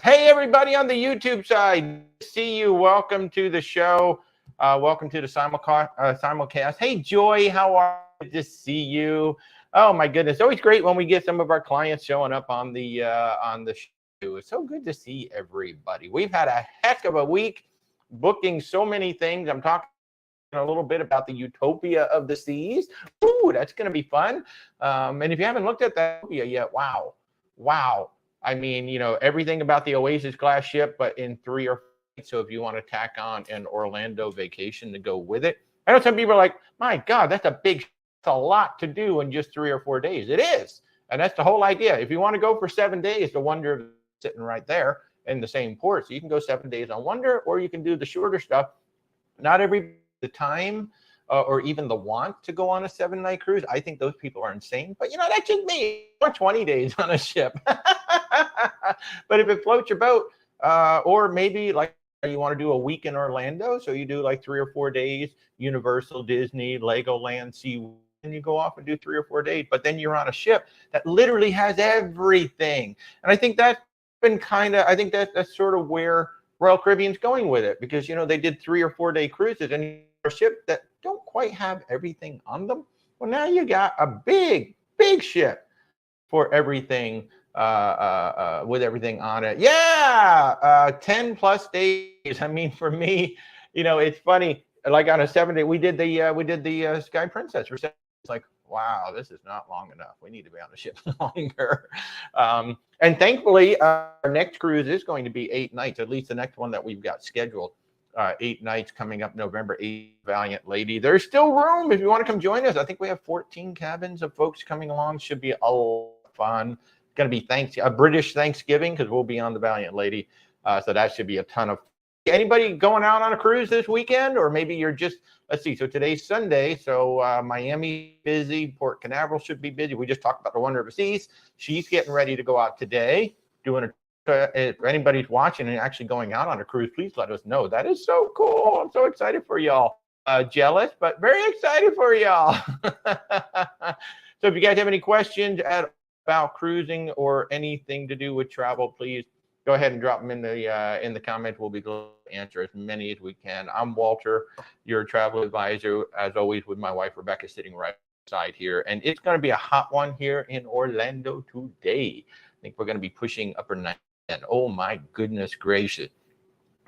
Hey, everybody on the YouTube side, see you. Welcome to the show. Welcome to the simulcast. Hey, Joy, how are you? Good to see you. Oh my goodness, always great when we get some of our clients showing up on the show. It's so good to see everybody. We've had a heck of a week, booking so many things. I'm talking a little bit about the utopia of the seas. Ooh, that's going to be fun. And if you haven't looked at that utopia yet, wow. I mean, everything about the Oasis class ship, but in 3 or 4. So if you want to tack on an Orlando vacation to go with it, I know some people are like, my God, that's a lot to do in just 3 or 4 days. It is. And that's the whole idea. If you want to go for 7 days, the Wonder sitting right there in the same port. So you can go 7 days on Wonder, or you can do the shorter stuff. Not every the time or even the want to go on a 7-night cruise. I think those people are insane. But, that's just me. Or 20 days on a ship. But if it floats your boat, or maybe like you want to do a week in Orlando, so you do like 3 or 4 days, Universal, Disney, Legoland, SeaWorld, and you go off and do 3 or 4 days. But then you're on a ship that literally has everything. And I think that's been that's sort of where Royal Caribbean's going with it, because they did 3 or 4 day cruises and a ship that don't quite have everything on them. Well, now you got a big ship for everything, with everything on it. 10 plus days. I mean, for me, it's funny. Like on a 7 day, we did the Sky Princess for 7 days. It's like, wow, this is not long enough. We need to be on the ship longer. And thankfully, our next cruise is going to be 8 nights, at least the next one that we've got scheduled. 8 nights coming up November 8th, Valiant Lady. There's still room if you want to come join us. I think we have 14 cabins of folks coming along. Should be a lot of fun. It's going to be a British Thanksgiving, because we'll be on the Valiant Lady. So that should be a ton of fun. Anybody going out on a cruise this weekend? Or maybe you're just, let's see, so today's Sunday, so Miami busy, Port Canaveral should be busy. We just talked about the Wonder of the Seas. She's getting ready to go out today, doing if anybody's watching and actually going out on a cruise, please let us know. That is so cool. I'm so excited for y'all. Jealous, but very excited for y'all. So if you guys have any questions about cruising or anything to do with travel, please go ahead and drop them in the comments. We'll be glad to answer as many as we can. I'm Walter, your travel advisor, as always, with my wife Rebecca sitting right beside here, and it's going to be a hot one here in Orlando today. I think we're going to be pushing upper 90. And oh my goodness gracious.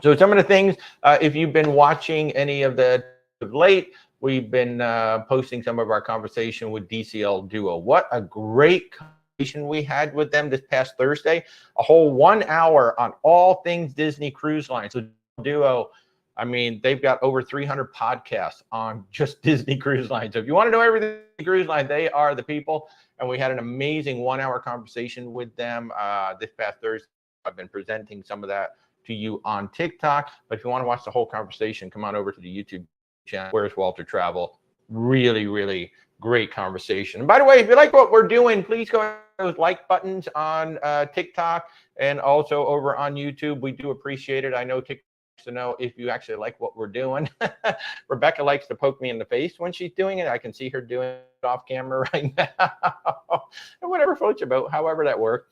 So some of the things, if you've been watching any of the of late, we've been posting some of our conversation with DCL Duo. What a great conversation we had with them this past Thursday. A whole 1 hour on all things Disney Cruise Line. So Duo, I mean, they've got over 300 podcasts on just Disney Cruise Line. So if you want to know everything Cruise Line, they are the people. And we had an amazing 1 hour conversation with them this past Thursday. I've been presenting some of that to you on TikTok. But if you want to watch the whole conversation, come on over to the YouTube channel. Where's Walter Travel? Really, really great conversation. And by the way, if you like what we're doing, please go to those like buttons on TikTok and also over on YouTube. We do appreciate it. I know TikTok to know if you actually like what we're doing. Rebecca likes to poke me in the face when she's doing it. I can see her doing it off camera right now. And whatever floats your boat, however that works.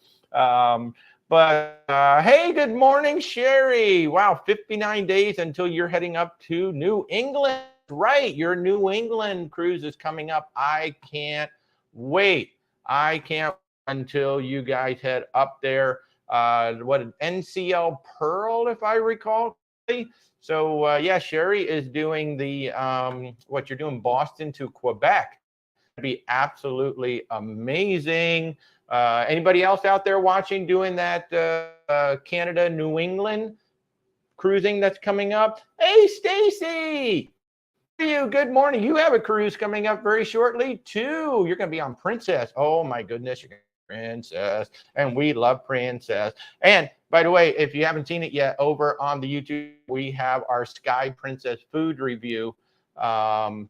But hey, good morning, Sherry. Wow, 59 days until you're heading up to New England. Right, your New England cruise is coming up. I can't wait. I can't wait until you guys head up there. What, NCL Pearl, if I recall. So yeah, Sherry is doing the what you're doing, Boston to Quebec. It'd be absolutely amazing. Anybody else out there watching doing that Canada, New England cruising that's coming up? Hey, Stacy, you. Good morning. You have a cruise coming up very shortly too. You're going to be on Princess. Oh my goodness, you're going to be Princess, and we love Princess. And by the way, if you haven't seen it yet, over on the YouTube, we have our Sky Princess food review. And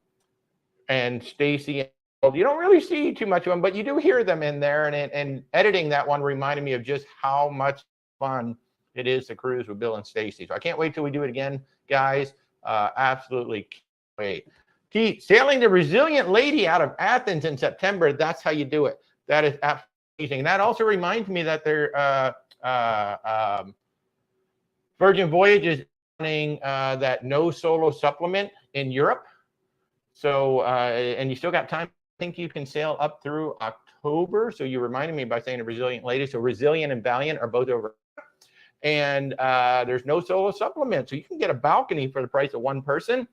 Stacy, you don't really see too much of them, but you do hear them in there. And editing that one reminded me of just how much fun it is to cruise with Bill and Stacy. So I can't wait till we do it again, guys. Absolutely can't wait. Pete, sailing the Resilient Lady out of Athens in September. That's how you do it. That is absolutely amazing. And that also reminds me that they're Virgin Voyage is running that no solo supplement in Europe. So, and you still got time. I think you can sail up through October. So you reminded me by saying a resilient lady. So resilient and valiant are both over. And there's no solo supplement. So you can get a balcony for the price of one person.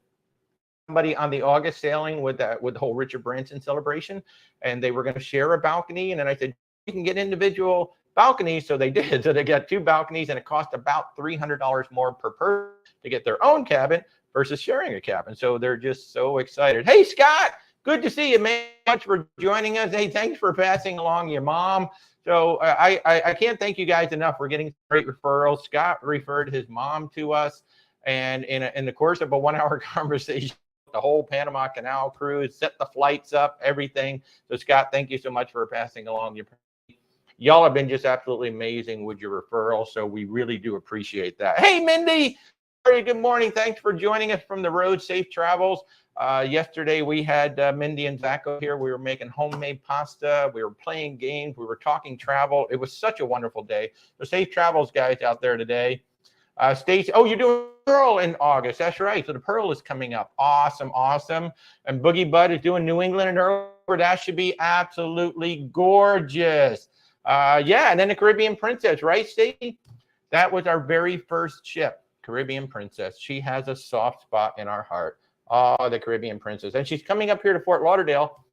Somebody on the August sailing with the whole Richard Branson celebration, and they were going to share a balcony. And then I said, you can get individual balconies. So they did. So they got 2 balconies, and it cost about $300 more per person to get their own cabin versus sharing a cabin. So they're just so excited. Hey, Scott, good to see you, man. Thanks for joining us. Hey, thanks for passing along your mom. So I can't thank you guys enough. We're getting great referrals. Scott referred his mom to us, and in the course of a 1-hour conversation, the whole Panama Canal cruise, set the flights up, everything. So Scott, thank you so much for passing along your. Y'all have been just absolutely amazing with your referral. So we really do appreciate that. Hey, Mindy. Good morning. Thanks for joining us from the road. Safe travels. Yesterday we had Mindy and Zacho here. We were making homemade pasta. We were playing games. We were talking travel. It was such a wonderful day. So safe travels, guys, out there today. Stacy, oh, you're doing Pearl in August. That's right. So the Pearl is coming up. Awesome, awesome. And Boogie Bud is doing New England and Earl. That should be absolutely gorgeous. Yeah, and then the Caribbean Princess, right, Stacy? That was our very first ship, Caribbean Princess. She has a soft spot in our heart. Oh, the Caribbean Princess. And she's coming up here to Fort Lauderdale,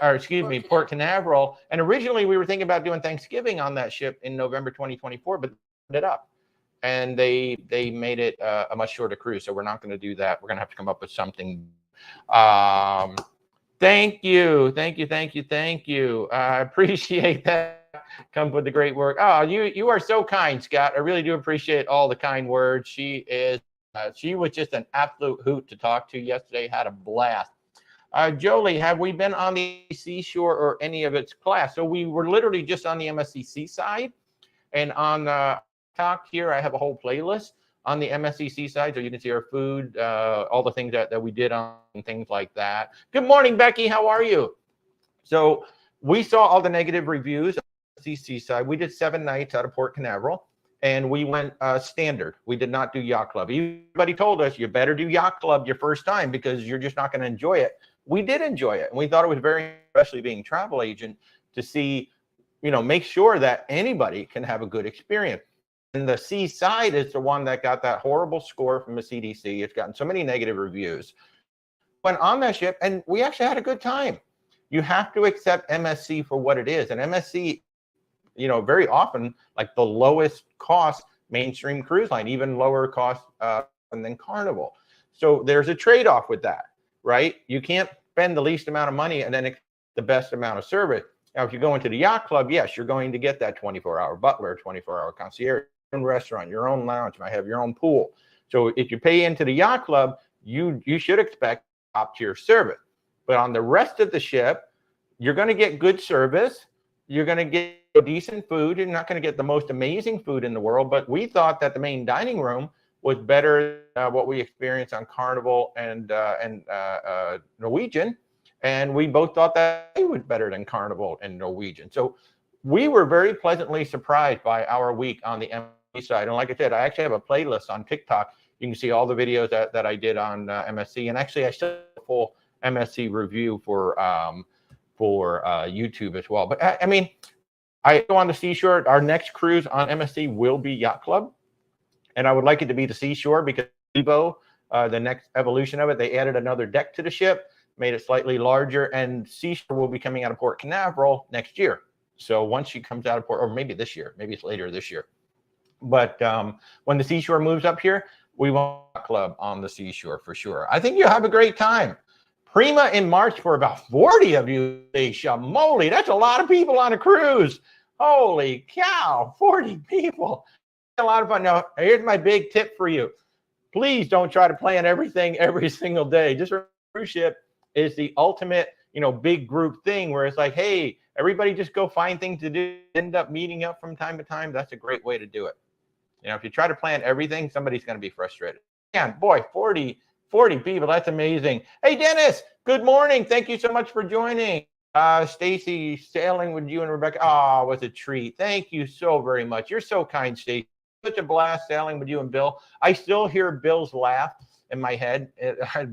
or excuse me, Port Canaveral. And originally we were thinking about doing Thanksgiving on that ship in November 2024, but they ended up. And they made it a much shorter cruise. So we're not going to do that. We're going to have to come up with something. Thank you. I appreciate that. Come with the great work. Oh, you are so kind, Scott. I really do appreciate all the kind words. She was just an absolute hoot to talk to yesterday. Had a blast. Jolie, have we been on the seashore or any of its class? So we were literally just on the MSC Seaside, and on talk here, I have a whole playlist on the MSC Seaside, so you can see our food, all the things that we did on, and things like that. Good morning, Becky. How are you? So we saw all the negative reviews on the Seaside. We did 7 nights out of Port Canaveral, and we went standard. We did not do Yacht Club. Everybody told us you better do Yacht Club your first time because you're just not going to enjoy it. We did enjoy it, and we thought it was very, especially being a travel agent, to see, make sure that anybody can have a good experience. And the Seaside is the one that got that horrible score from the CDC. It's gotten so many negative reviews. Went on that ship, and we actually had a good time. You have to accept MSC for what it is. And MSC, very often, like the lowest cost mainstream cruise line, even lower cost than Carnival. So there's a trade-off with that, right? You can't spend the least amount of money and then expect the best amount of service. Now, if you go into the Yacht Club, yes, you're going to get that 24-hour butler, 24-hour concierge, your own restaurant, your own lounge, might have your own pool. So if you pay into the Yacht Club, you should expect top-tier service. But on the rest of the ship, you're going to get good service. You're going to get decent food. You're not going to get the most amazing food in the world. But we thought that the main dining room was better than what we experienced on Carnival and Norwegian. And we both thought that it was better than Carnival and Norwegian. So we were very pleasantly surprised by our week on the MSC side. And like I said, I actually have a playlist on TikTok. You can see all the videos that I did on MSC. And actually, I still have a full MSC review for YouTube as well. But I go on the seashore. Our next cruise on MSC will be Yacht Club. And I would like it to be the seashore because Evo, the next evolution of it, they added another deck to the ship, made it slightly larger, and seashore will be coming out of Port Canaveral next year. So once she comes out of Port, or maybe this year, maybe it's later this year. But when the seashore moves up here, we want a club on the seashore for sure. I think you'll have a great time. Prima in March for about 40 of you. Moly, that's a lot of people on a cruise. Holy cow, 40 people. A lot of fun. Now, here's my big tip for you. Please don't try to plan everything every single day. Just remember, cruise ship is the ultimate, big group thing where it's like, hey, everybody just go find things to do, end up meeting up from time to time. That's a great way to do it. If you try to plan everything, somebody's going to be frustrated. Man, boy, 40 people. That's amazing. Hey, Dennis, good morning. Thank you so much for joining. Stacy, sailing with you and Rebecca. Oh, it was a treat. Thank you so very much. You're so kind, Stacy. such a blast sailing with you and Bill. I still hear Bill's laugh in my head.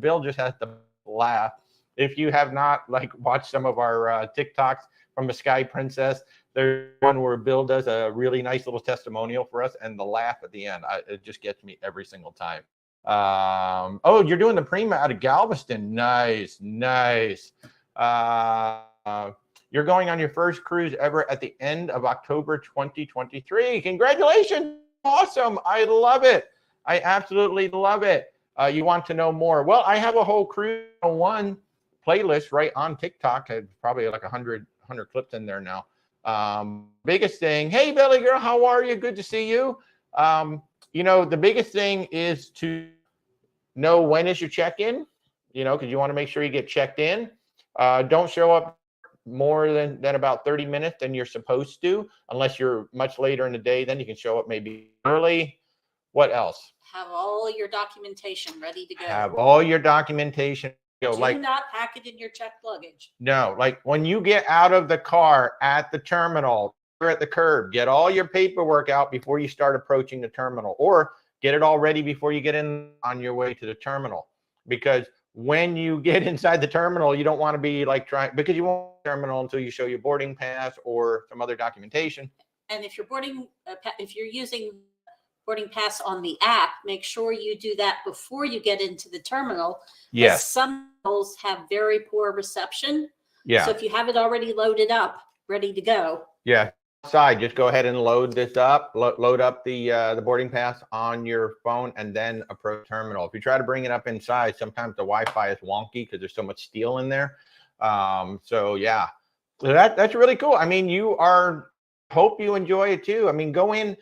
Bill just has to laugh. If you have not watched some of our TikToks from the Sky Princess, there's one where Bill does a really nice little testimonial for us, and the laugh at the end, it just gets me every single time. Oh, you're doing the Prima out of Galveston. Nice. You're going on your first cruise ever at the end of October 2023. Congratulations. Awesome. I love it. I absolutely love it. You want to know more? Well, I have a whole Cruise 101 playlist right on TikTok. I have probably like 100 clips in there now. Biggest thing. Hey, Belly Girl, how are you? Good to see you. The biggest thing is to know when is your check-in, because you want to make sure you get checked in. Don't show up more than about 30 minutes than you're supposed to, unless you're much later in the day. Then you can show up maybe early. What else? Have all your documentation ready to go. Have all your documentation. Do not pack it in your checked luggage. No, when you get out of the car at the terminal or at the curb, get all your paperwork out before you start approaching the terminal, or get it all ready before you get in on your way to the terminal. Because when you get inside the terminal, you don't want to be because you won't terminal until you show your boarding pass or some other documentation. And if you're using boarding pass on the app, make sure you do that before you get into the terminal. Yes. Some terminals have very poor reception. Yeah. So if you have it already loaded up, ready to go. Yeah. Outside, just go ahead and load this up. Load up the boarding pass on your phone, and then approach terminal. If you try to bring it up inside, sometimes the Wi-Fi is wonky because there's so much steel in there. So yeah, that's really cool. I mean, hope you enjoy it too. I mean, go in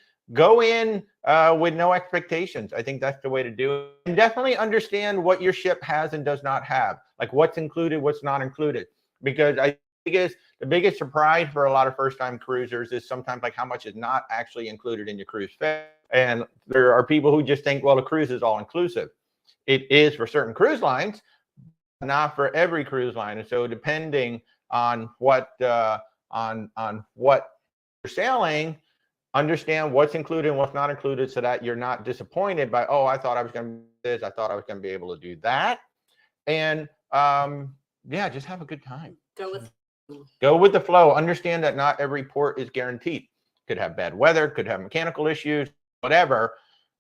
with no expectations. I think that's the way to do it. And definitely understand what your ship has and does not have, like what's included, what's not included. Because the biggest surprise for a lot of first-time cruisers is sometimes how much is not actually included in your cruise fare. And there are people who just think, well, the cruise is all inclusive. It is for certain cruise lines, not for every cruise line. And so depending on what on what you're sailing, understand what's included and what's not included, so that you're not disappointed by, oh, I thought I was going to do this, I thought I was going to be able to do that. And just have a good time. Go with the flow. Understand that not every port is guaranteed. Could have bad weather, could have mechanical issues, whatever.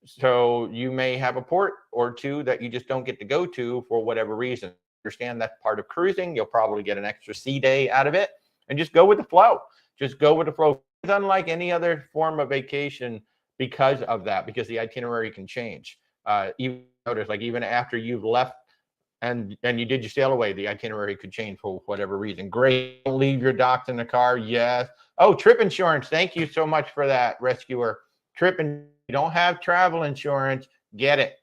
So you may have a port or two that you just don't get to go to for whatever reason. Understand that's part of cruising. You'll probably get an extra sea day out of it, and just go with the flow. Just go with the flow. It's unlike any other form of vacation because of that, because the itinerary can change. Even notice, even after you've left and you did your sail away, the itinerary could change for whatever reason. Great. Don't leave your docs in the car. Yes. Oh, trip insurance. Thank you so much for that, rescuer. You don't have travel insurance, get it.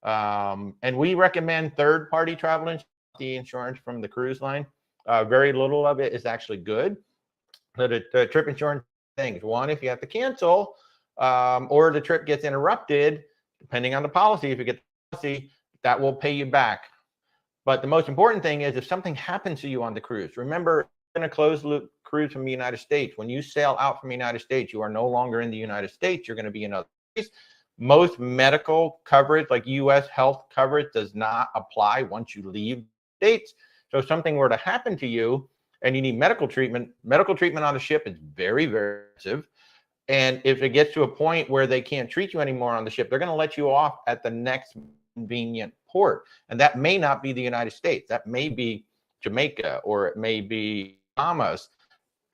And we recommend third-party travel insurance, the insurance from the cruise line. Very little of it is actually good. The trip insurance things. One, if you have to cancel or the trip gets interrupted, depending on the policy, if you get the policy, that will pay you back. But the most important thing is if something happens to you on the cruise, remember, in a closed loop cruise from the United States, when you sail out from the United States, you are no longer in the United States. You're going to be in other countries. Most medical coverage, like U.S. health coverage, does not apply once you leave the States. So if something were to happen to you and you need medical treatment on the ship is very, very expensive. And if it gets to a point where they can't treat you anymore on the ship, they're going to let you off at the next convenient port. And that may not be the United States. That may be Jamaica, or it may be Bahamas.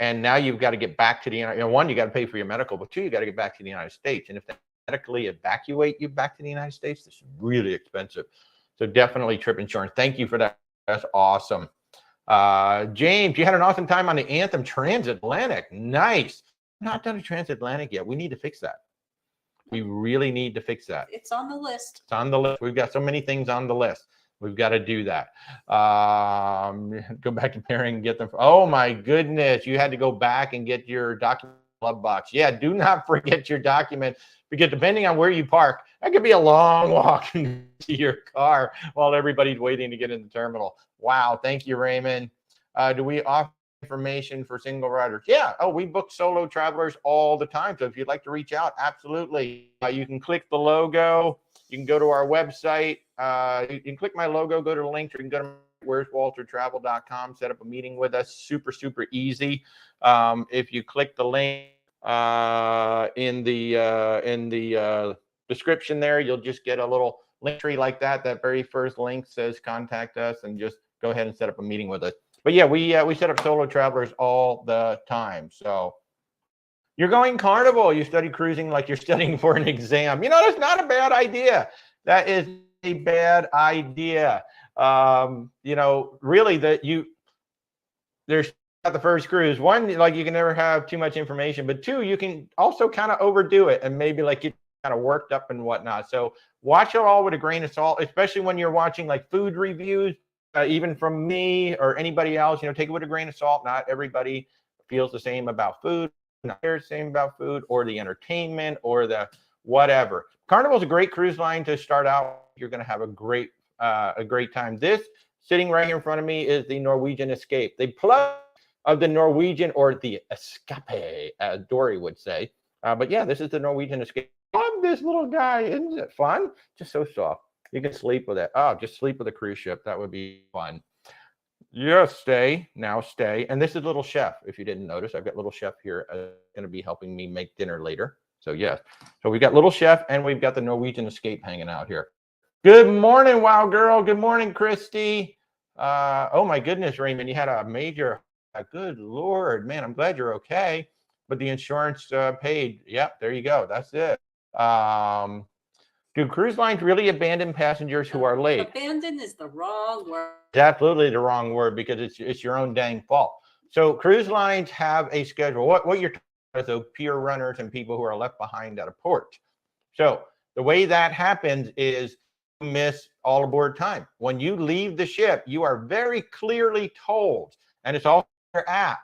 And now you've got to get back to the United. One, you got to pay for your medical, but two, you got to get back to the United States. And if they medically evacuate you back to the United States, this is really expensive. So definitely trip insurance. Thank you for that. That's awesome. James, you had an awesome time on the Anthem Transatlantic. Nice. Not done a transatlantic yet. We need to fix that. We really need to fix that. It's on the list. It's on the list. We've got so many things on the list. We've got to do that. Go back to pairing and get them. Oh my goodness. You had to go back and get your document glove box. Yeah, do not forget your document, because depending on where you park, that could be a long walk to your car while everybody's waiting to get in the terminal. Wow. Thank you, Raymond. Do we offer information for single riders. Yeah. Oh, we book solo travelers all the time. So if you'd like to reach out, absolutely. You can click the logo. You can go to our website. You can click my logo, go to the link, or you can go to where'swaltertravel.com, set up a meeting with us. Super, super easy. If you click the link in the description there, you'll just get a little link tree like that. That very first link says contact us, and just go ahead and set up a meeting with us. But yeah, we set up solo travelers all the time. So you're going Carnival, you study cruising like you're studying for an exam. That's not a bad idea. That is a bad idea. Really there's not the first cruise. One, like, you can never have too much information, but two, you can also kind of overdo it and maybe like get kind of worked up and whatnot. So watch it all with a grain of salt, especially when you're watching like food reviews, even from me or anybody else. Take it with a grain of salt. Not everybody feels the same about food, not the same about food or the entertainment or the whatever. Carnival's a great cruise line to start out. You're going to have a great time. This sitting right here in front of me is the Norwegian Escape. The plus of the Norwegian, or the Escape, as Dory would say. But yeah, this is the Norwegian Escape. I love this little guy. Isn't it fun? Just so soft. You can sleep with it. Oh, just sleep with a cruise ship. That would be fun. Yes, stay. Now stay. And this is Little Chef. If you didn't notice, I've got Little Chef here going to be helping me make dinner later. So yes. So we've got Little Chef and we've got the Norwegian Escape hanging out here. Good morning, Wow Girl. Good morning, Christy. Oh my goodness, Raymond, you had a major, good Lord, man, I'm glad you're okay. But the insurance paid. Yep, there you go. That's it. Do cruise lines really abandon passengers who are late? Abandon is the wrong word. It's absolutely the wrong word, because it's your own dang fault. So cruise lines have a schedule. What you're talking about is those pier runners and people who are left behind at a port. So the way that happens is you miss all aboard time. When you leave the ship, you are very clearly told, and it's all in your app,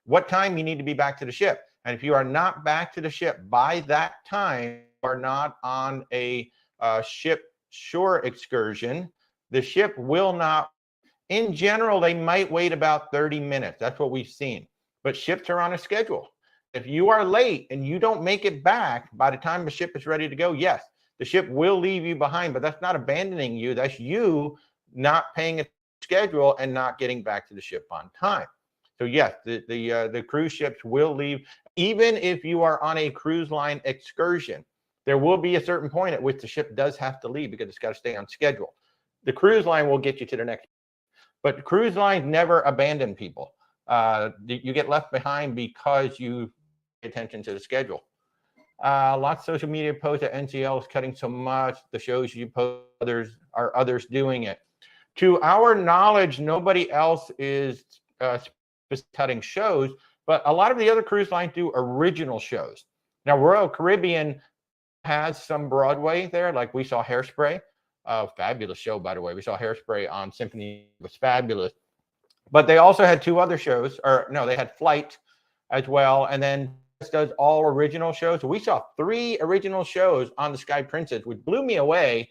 what time you need to be back to the ship. And if you are not back to the ship by that time, you are not on a ship shore excursion, the ship will not. In general, they might wait about 30 minutes. That's what we've seen. But ships are on a schedule. If you are late and you don't make it back by the time the ship is ready to go, yes, the ship will leave you behind, but that's not abandoning you. That's you not paying a schedule and not getting back to the ship on time. So yes, the cruise ships will leave. Even if you are on a cruise line excursion, there will be a certain point at which the ship does have to leave because it's got to stay on schedule. The cruise line will get you to the next. But cruise lines never abandon people. You get left behind because you pay attention to the schedule. Lots of social media posts that NCL is cutting so much. The shows you post, others doing it. To our knowledge, nobody else is cutting shows, but a lot of the other cruise lines do original shows. Now, Royal Caribbean has some Broadway there, like we saw Hairspray. Fabulous show, by the way. We saw Hairspray on Symphony. It was fabulous. But they also had two other shows, they had Flight as well, and then does all original shows. So we saw 3 original shows on the Sky Princess, which blew me away.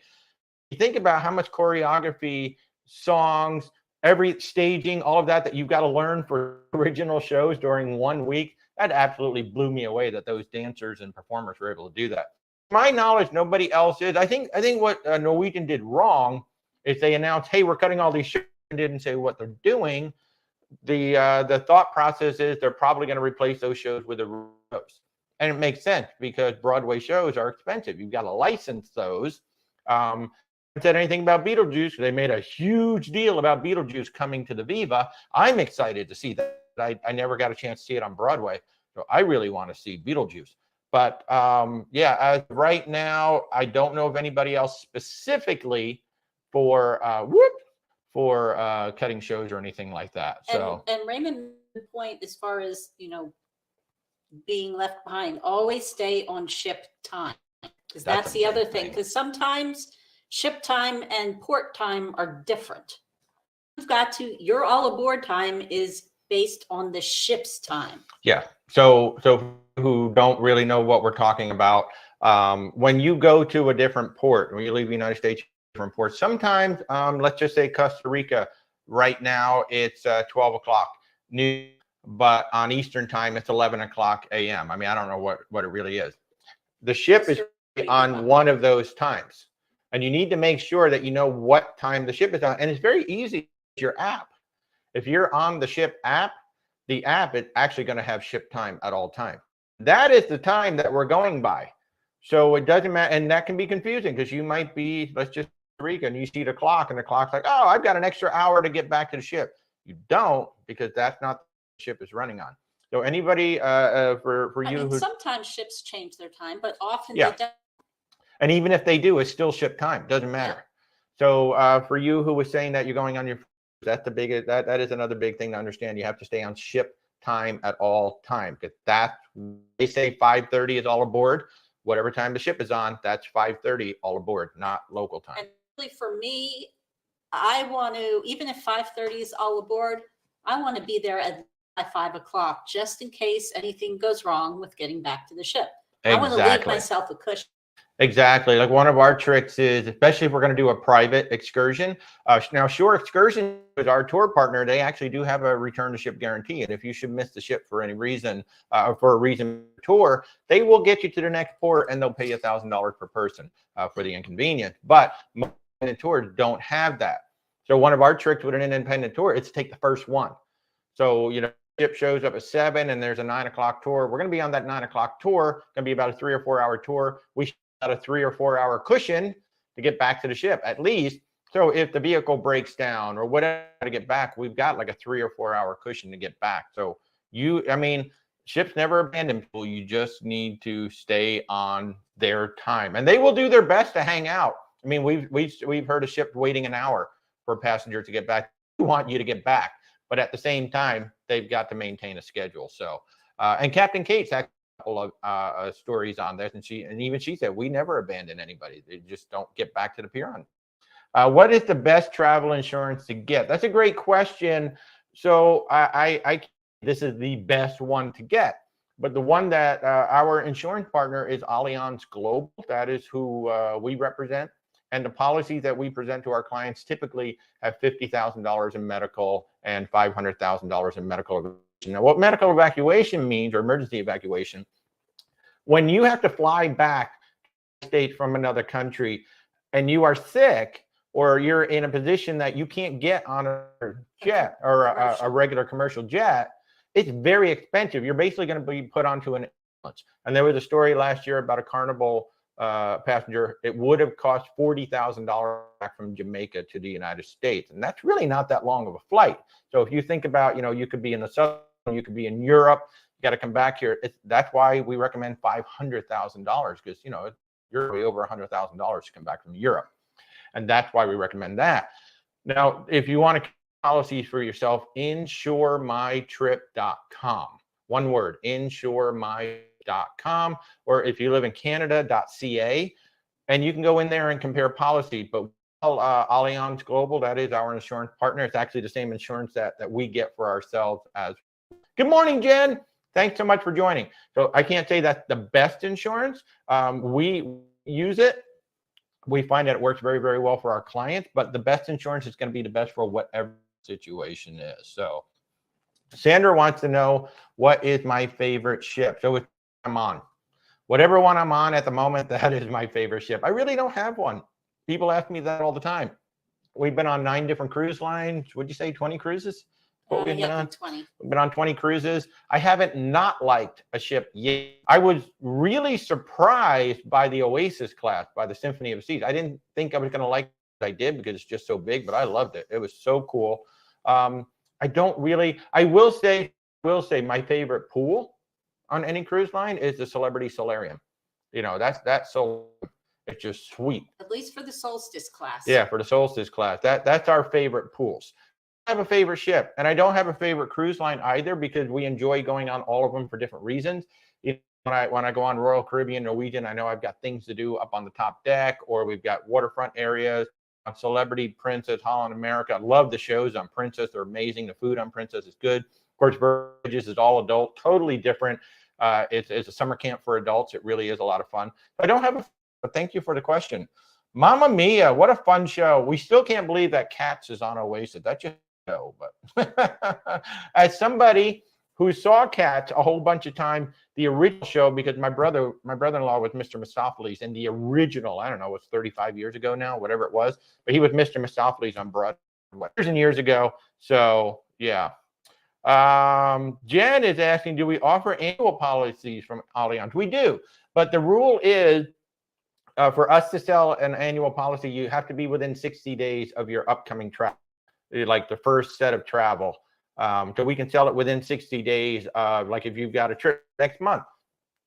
You think about how much choreography, songs, every staging, all of that you've got to learn for original shows during 1 week. That absolutely blew me away that those dancers and performers were able to do that. To my knowledge, nobody else is. I think what Norwegian did wrong is they announced, hey, we're cutting all these shows, and didn't say what they're doing. The thought process is they're probably going to replace those shows with the shows. And it makes sense because Broadway shows are expensive. You've got to license those. I said anything about Beetlejuice. They made a huge deal about Beetlejuice coming to the Viva. I'm excited to see that. I never got a chance to see it on Broadway, so I really want to see Beetlejuice. But yeah, as right now, I don't know of anybody else specifically for cutting shows or anything like that. So and Raymond's point, as far as being left behind, always stay on ship time, because that's the other thing. Because sometimes ship time and port time are different. Your all aboard time is based on the ship's time. Yeah. So who don't really know what we're talking about, when you go to a different port, when you leave the United States, different ports, sometimes, let's just say Costa Rica, right now it's 12 o'clock noon. but on Eastern time, it's 11 o'clock a.m. I mean, I don't know what it really is. The ship is on one of those times. And you need to make sure that you know what time the ship is on. And it's very easy. Your app. If you're on the ship app, the app is actually going to have ship time at all time. That is the time that we're going by. So it doesn't matter. And that can be confusing because you might be, let's just Rica, and you see the clock and the clock's like, oh, I've got an extra hour to get back to the ship. You don't, because that's not the ship is running on. So anybody for you mean, who sometimes ships change their time, but often yeah. they don't. And even if they do, it's still ship time. Doesn't matter. Yeah. So for you who was saying that you're going on your, that's the biggest, that is another big thing to understand. You have to stay on ship time at all time, because that's, they say 5:30 is all aboard. Whatever time the ship is on, that's 5:30 all aboard, not local time. And really for me, I want to, even if 5:30 is all aboard, I want to be there at 5 o'clock, just in case anything goes wrong with getting back to the ship. Exactly. I want to leave myself a cushion. Exactly. Like one of our tricks is, especially if we're going to do a private excursion. Now, Shore Excursion is our tour partner. They actually do have a return to ship guarantee. And if you should miss the ship for any reason, for a reason tour, they will get you to the next port and they'll pay you $1,000 per person for the inconvenience. But most independent tours don't have that. So one of our tricks with an independent tour is to take the first one. So, you know, ship shows up at 7 and there's a 9 o'clock tour. We're going to be on that 9 o'clock tour. It's going to be about a 3 or 4 hour tour. We a 3 or 4 hour cushion to get back to the ship at least. So if the vehicle breaks down or whatever to get back, we've got like a 3 or 4 hour cushion to get back. So I mean, ships never abandon people. You just need to stay on their time, and they will do their best to hang out. I mean, we've heard of ships waiting an hour for a passenger to get back. We want you to get back, but at the same time, they've got to maintain a schedule. So, and Captain Kate's actually couple of stories on this, and even she said we never abandon anybody. They just don't get back to the pier on. What is the best travel insurance to get? That's a great question. So this is the best one to get, but the one that our insurance partner is Allianz Global. That is who we represent, and the policies that we present to our clients typically have $50,000 in medical and $500,000 in medical. Now, what medical evacuation means, or emergency evacuation, when you have to fly back to the States from another country and you are sick, or you're in a position that you can't get on a jet or a regular commercial jet, it's very expensive. You're basically going to be put onto an ambulance. And there was a story last year about a Carnival passenger. It would have cost $40,000 back from Jamaica to the United States. And that's really not that long of a flight. So if you think about, you know, you could be in the southern, you could be in Europe, you got to come back here. That's why we recommend $500,000, because, you know, you're way over $100,000 to come back from Europe. And that's why we recommend that. Now, if you want to policies for yourself, insuremytrip.com. One word, insuremytrip.com. Or if you live in Canada.ca, and you can go in there and compare policy. But Allianz Global, that is our insurance partner. It's actually the same insurance that we get for ourselves as. Good morning, Jen. Thanks so much for joining. So I can't say that's the best insurance. We use it. We find that it works very, very well for our clients, but the best insurance is going to be the best for whatever situation is. So Sandra wants to know, what is my favorite ship? So it's I'm on. Whatever one I'm on at the moment, that is my favorite ship. I really don't have one. People ask me that all the time. We've been on 9 different cruise lines. Would you say 20 cruises? We've been on 20. We've been on 20 cruises. I haven't not liked a ship yet. I was really surprised by the Oasis class, by the Symphony of the Seas. I didn't think I was going to like it. I did, because it's just so big, but I loved it. It was so cool. I will say my favorite pool on any cruise line is the Celebrity Solarium. You know, that's so, it's just sweet. At least for the Solstice class. Yeah, for the Solstice class. That's our favorite pools. I have a favorite ship, and I don't have a favorite cruise line either, because we enjoy going on all of them for different reasons. When I go on Royal Caribbean, Norwegian, I know I've got things to do up on the top deck, or we've got waterfront areas. On Celebrity, Princess, Holland America, I love the shows on Princess. They're amazing. The food on Princess is good. Of course, Voyages is all adult, totally different. It's a summer camp for adults. It really is a lot of fun. I don't have but thank you for the question. Mamma Mia, what a fun show. We still can't believe that Cats is on Oasis. That just show, but as somebody who saw Cats a whole bunch of time, the original show, because my brother-in-law was Mr. Mistopheles, and the original, I don't know, it's 35 years ago now, whatever it was, but he was Mr. Mistopheles on Broadway years and years ago. So yeah. Jen is asking, do we offer annual policies from Allianz? We do, but the rule is for us to sell an annual policy, you have to be within 60 days of your upcoming travel, like the first set of travel. So we can sell it within 60 days. Like if you've got a trip next month,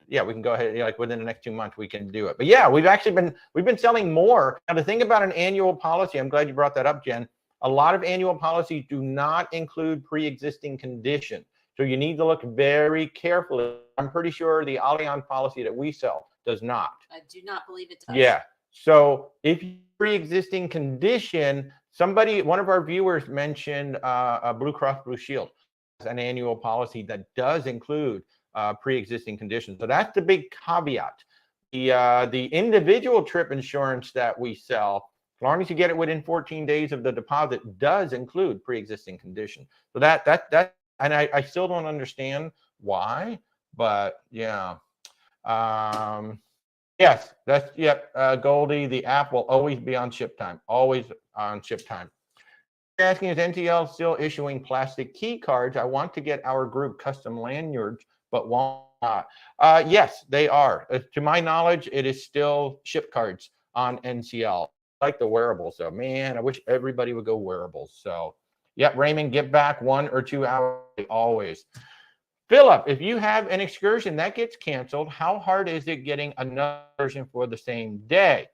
yeah, we can go ahead, like within the next 2 months, we can do it. But yeah, we've been selling more. Now the thing about an annual policy, I'm glad you brought that up, Jen. A lot of annual policies do not include pre-existing condition. So you need to look very carefully. I'm pretty sure the Allianz policy that we sell does not. I do not believe it does. Yeah. So if you pre-existing condition, one of our viewers mentioned a Blue Cross Blue Shield, an annual policy that does include pre-existing conditions. So that's the big caveat. The individual trip insurance that we sell, as long as you get it within 14 days of the deposit, does include pre-existing condition. So that and I still don't understand why, but yeah. Yes, that's, yep, Goldie, the app will always be on ship time, always on ship time. Asking, is NTL still issuing plastic key cards? I want to get our group custom lanyards, but won't not. Yes, they are. To my knowledge, it is still ship cards on NCL. I like the wearables though. Man, I wish everybody would go wearables. So, yeah, Raymond, get back 1 or 2 hours always. Philip, if you have an excursion that gets canceled, how hard is it getting another excursion for the same day?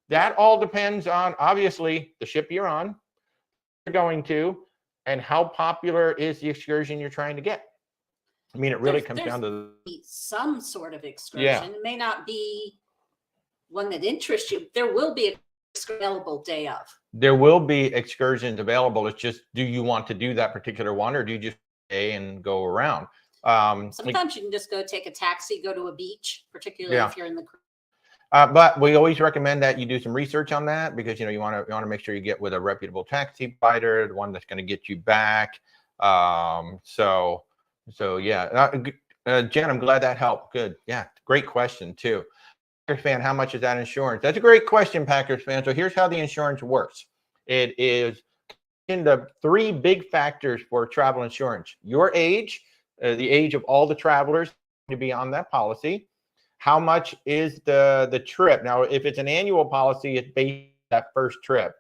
That all depends on, obviously, the ship you're on, you're going to, and how popular is the excursion you're trying to get. I mean, it really comes down to some sort of excursion. Yeah. It may not be one that interests you. There will be an available day of. There will be excursions available. It's just, do you want to do that particular one, or do you just stay and go around? Sometimes you can just go take a taxi, go to a beach, particularly if you're in the cruise. But we always recommend that you do some research on that, because you want to make sure you get with a reputable taxi provider, the one that's going to get you back. So yeah, Jen, I'm glad that helped. Good, yeah, great question too. Packers fan, how much is that insurance? That's a great question, Packers fan. So here's how the insurance works. It is in the 3 big factors for travel insurance: your age, the age of all the travelers to be on that policy. How much is the trip? Now, if it's an annual policy, it's based on that first trip.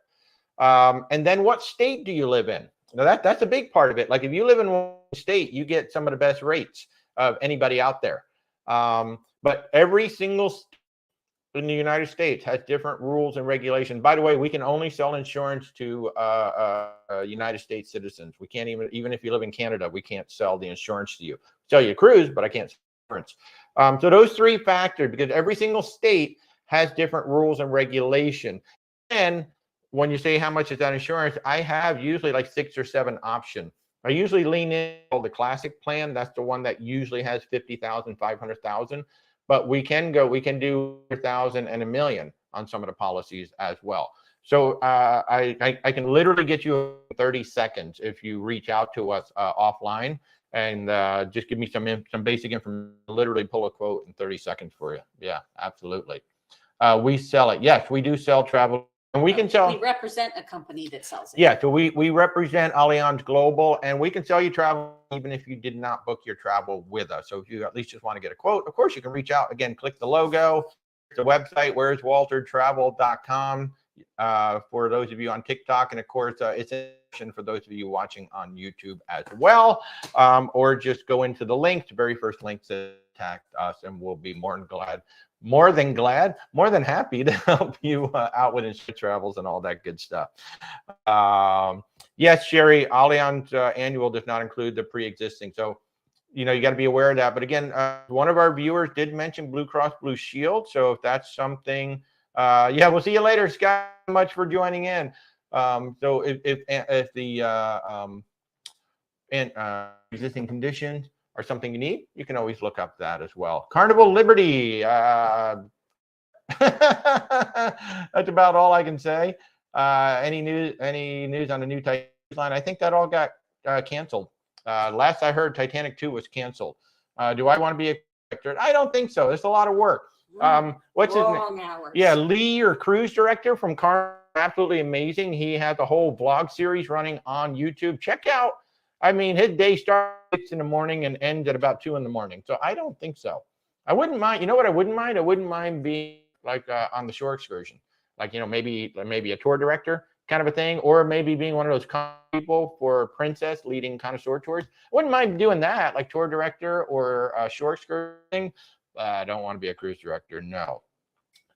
And then what state do you live in? Now, that's a big part of it. Like if you live in one state, you get some of the best rates of anybody out there. But every single state in the United States has different rules and regulations. By the way, we can only sell insurance to United States citizens. We can't even if you live in Canada, we can't sell the insurance to you. Sell you a cruise, but I can't sell insurance. So those 3 factors, because every single state has different rules and regulation. And when you say how much is that insurance, I have usually like 6 or 7 options. I usually lean in on the classic plan. That's the one that usually has 50,000, 500,000. But we can do 100,000 and $1 million on some of the policies as well. So I can literally get you 30 seconds if you reach out to us offline and just give me some basic information. Literally pull a quote in 30 seconds for you. Yeah, absolutely. We sell it. Yes, we do sell travel. And we can sell. We represent a company that sells it. Yeah, so we represent Allianz Global, and we can sell you travel even if you did not book your travel with us. So if you at least just want to get a quote, of course you can reach out. Again, click the logo, the website, where'swaltertravel.com, for those of you on TikTok, and of course it's an option for those of you watching on YouTube as well, or just go into the link, the very first link to contact us, and we'll be more than happy to help you out with insurance travels and all that good stuff. Yes, Sherry, Allianz annual does not include the pre-existing. So, you got to be aware of that. But again, one of our viewers did mention Blue Cross Blue Shield. So if that's something, yeah, we'll see you later, Scott. Thank you so much for joining in. So if the existing conditions or something you need, you can always look up that as well. Carnival Liberty. That's about all I can say. Any news on the new Titan line? I think that all got canceled. Last I heard, Titanic 2 was canceled. Do I want to be a director? I don't think so. It's a lot of work. What's his name? Long hours. Yeah, Lee, your cruise director from Car, absolutely amazing. He has a whole vlog series running on YouTube. Check out. I mean, his day starts at 6 in the morning and ends at about 2 in the morning. So I don't think so. I wouldn't mind. You know what I wouldn't mind? I wouldn't mind being like on the shore excursion, like maybe a tour director kind of a thing, or maybe being one of those people for Princess leading connoisseur tours. I wouldn't mind doing that, like tour director or shore excursion. I don't want to be a cruise director. No.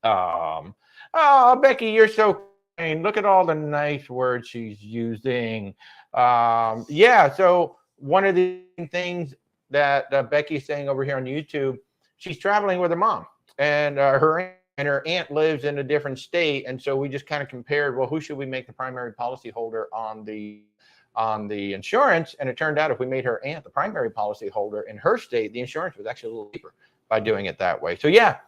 Oh, Becky, you're so kind. Look at all the nice words she's using. Yeah. So one of the things that Becky's saying over here on YouTube, she's traveling with her mom, and her aunt lives in a different state, and so we just kind of compared, well, who should we make the primary policy holder on the insurance? And it turned out if we made her aunt the primary policy holder in her state, the insurance was actually a little cheaper by doing it that way. So yeah,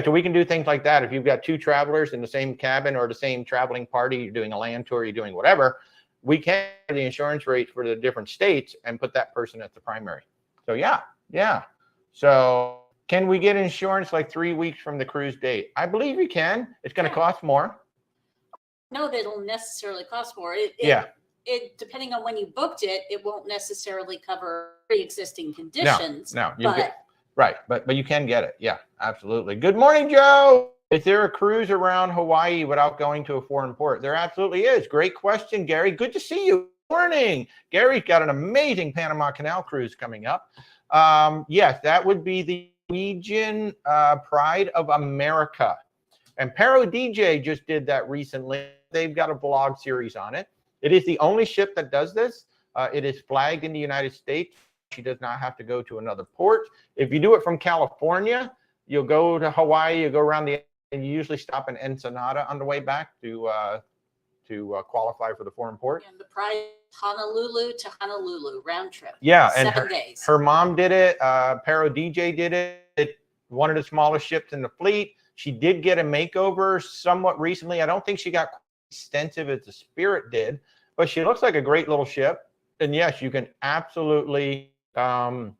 so we can do things like that. If you've got two travelers in the same cabin or the same traveling party, you're doing a land tour, you're doing whatever, we can have the insurance rates for the different states and put that person as the primary. So yeah. So can we get insurance like 3 weeks from the cruise date? I believe you can. It's going to cost more. No, that it'll necessarily cost more. It depending on when you booked it, it won't necessarily cover pre-existing conditions. No, right, but you can get it. Yeah, absolutely. Good morning, Joe. Is there a cruise around Hawaii without going to a foreign port? There absolutely is. Great question, Gary. Good to see you. Good morning. Gary's got an amazing Panama Canal cruise coming up. Yes, that would be the Norwegian Pride of America. And Pero DJ just did that recently. They've got a vlog series on it. It is the only ship that does this. It is flagged in the United States. She does not have to go to another port. If you do it from California, you'll go to Hawaii, you go around and you usually stop in Ensenada on the way back to qualify for the foreign port. And the Pride, Honolulu to Honolulu round trip. Yeah, 7 days. Her mom did it. Pero DJ did it. One of the smallest ships in the fleet. She did get a makeover somewhat recently. I don't think she got extensive as the Spirit did, but she looks like a great little ship. And yes, you can absolutely do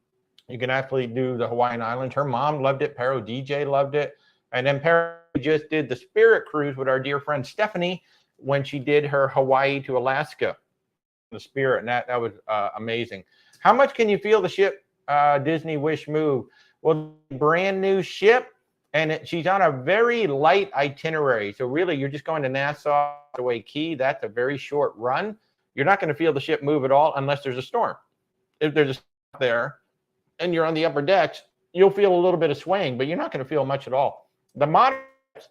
the Hawaiian Islands. Her mom loved it. Pero DJ loved it. And then Pero just did the Spirit cruise with our dear friend Stephanie when she did her Hawaii to Alaska, the Spirit, and that was amazing. How much can you feel the ship Disney Wish move? Well, brand new ship, and she's on a very light itinerary. So really, you're just going to Nassau to Waikiki. That's a very short run. You're not going to feel the ship move at all unless there's a storm. If there's a storm there and you're on the upper decks, you'll feel a little bit of swaying, but you're not going to feel much at all. The modern ships,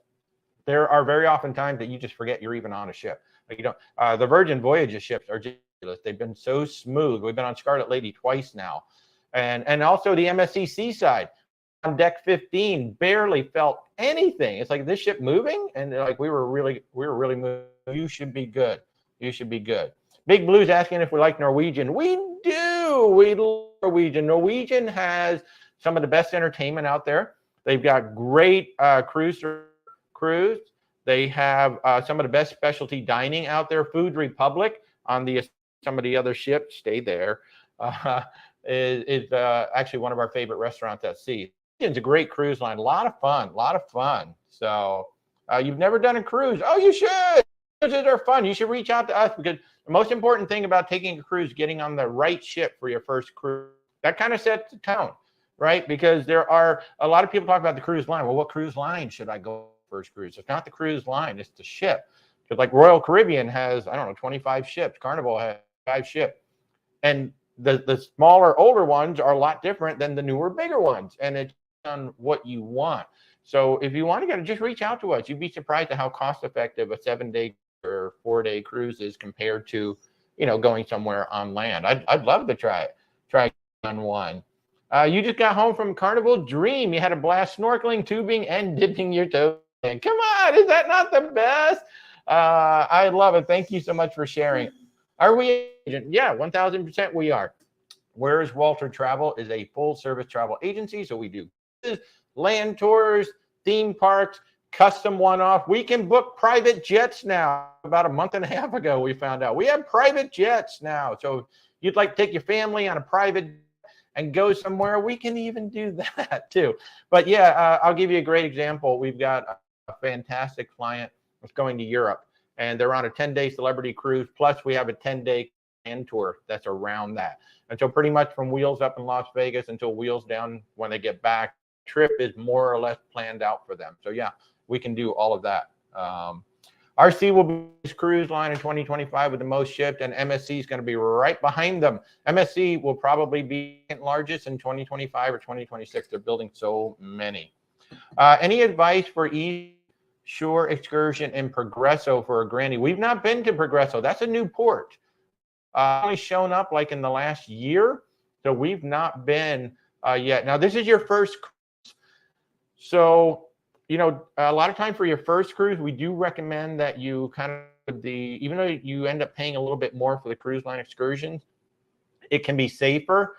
there are very often times that you just forget you're even on a ship. Like you don't. The Virgin Voyages ships are ridiculous. They've been so smooth. We've been on Scarlet Lady twice now, and also the MSC Seaside on deck 15 barely felt anything. It's like, this ship moving, and like we were really moving. You should be good. You should be good. Big Blue's asking if we like Norwegian. We do. We love Norwegian. Norwegian has some of the best entertainment out there. They've got great cruise. They have some of the best specialty dining out there. Food Republic on some of the other ships, stay there, is actually one of our favorite restaurants at sea. It's a great cruise line. A lot of fun. So you've never done a cruise. Oh, you should. Cruises are fun. You should reach out to us, because the most important thing about taking a cruise, getting on the right ship for your first cruise, that kind of sets the tone, right? Because there are a lot of people talk about the cruise line. Well, what cruise line should I go first cruise? It's not the cruise line, it's the ship. Because like Royal Caribbean has, 25 ships. Carnival has 5 ships. And the smaller, older ones are a lot different than the newer, bigger ones. And it's on what you want. So if you want to get it, just reach out to us. You'd be surprised at how cost effective a 7-day or 4-day cruise is compared to, going somewhere on land. I'd love to try on one. You just got home from Carnival Dream. You had a blast snorkeling, tubing, and dipping your toes in. Come on, is that not the best? I love it. Thank you so much for sharing. Are we? Yeah, 1000% we are. Where's Walter Travel is a full service travel agency. So we do land tours, theme parks, custom one-off. We can book private jets now. About a month and a half ago, we found out we have private jets now. So you'd like to take your family on a private and go somewhere, we can even do that too. But yeah, I'll give you a great example. We've got a fantastic client that's going to Europe, and they're on a 10-day celebrity cruise. Plus, we have a 10-day land tour that's around that. And so pretty much from wheels up in Las Vegas until wheels down when they get back, trip is more or less planned out for them. So yeah, we can do all of that. RC will be this cruise line in 2025 with the most shipped, and MSC is going to be right behind them. MSC will probably be largest in 2025 or 2026. They're building so many. Any advice for East Shore excursion in Progresso for a granny? We've not been to Progresso. That's a new port. Only shown up like in the last year, so we've not been yet. Now this is your first cruise, so you know, a lot of time for your first cruise, we do recommend that you kind of even though you end up paying a little bit more for the cruise line excursions, it can be safer,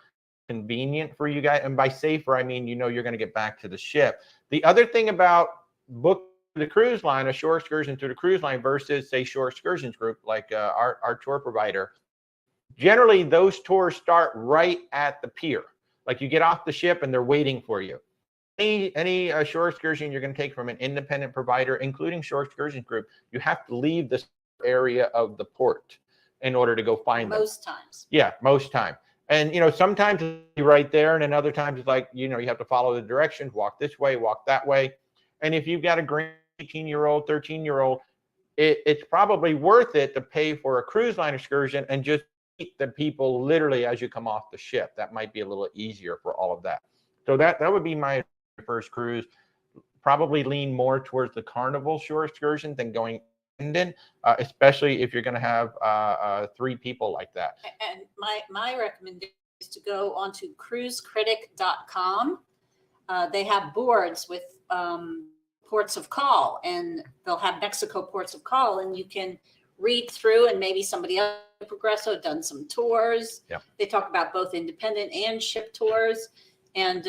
convenient for you guys. And by safer, I mean, you know, you're going to get back to the ship. The other thing about book the cruise line, a shore excursion through the cruise line versus say shore excursions group, like our tour provider, generally those tours start right at the pier. Like you get off the ship and they're waiting for you. Any shore excursion you're going to take from an independent provider, including shore excursion group, you have to leave the area of the port in order to go find them. Most times. Yeah, most time. And, you know, sometimes it's right there. And then other times it's like, you know, you have to follow the directions, walk this way, walk that way. And if you've got a grand 18-year-old, 13-year-old, it's probably worth it to pay for a cruise line excursion and just meet the people literally as you come off the ship. That might be a little easier for all of that. So that would be my first cruise. Probably lean more towards the Carnival shore excursion than going independent, especially if you're going to have 3 people like that. And my recommendation is to go onto cruisecritic.com. They have boards with ports of call, and they'll have Mexico ports of call, and you can read through, and maybe somebody else at Progresso done some tours. Yep. They talk about both independent and ship tours, and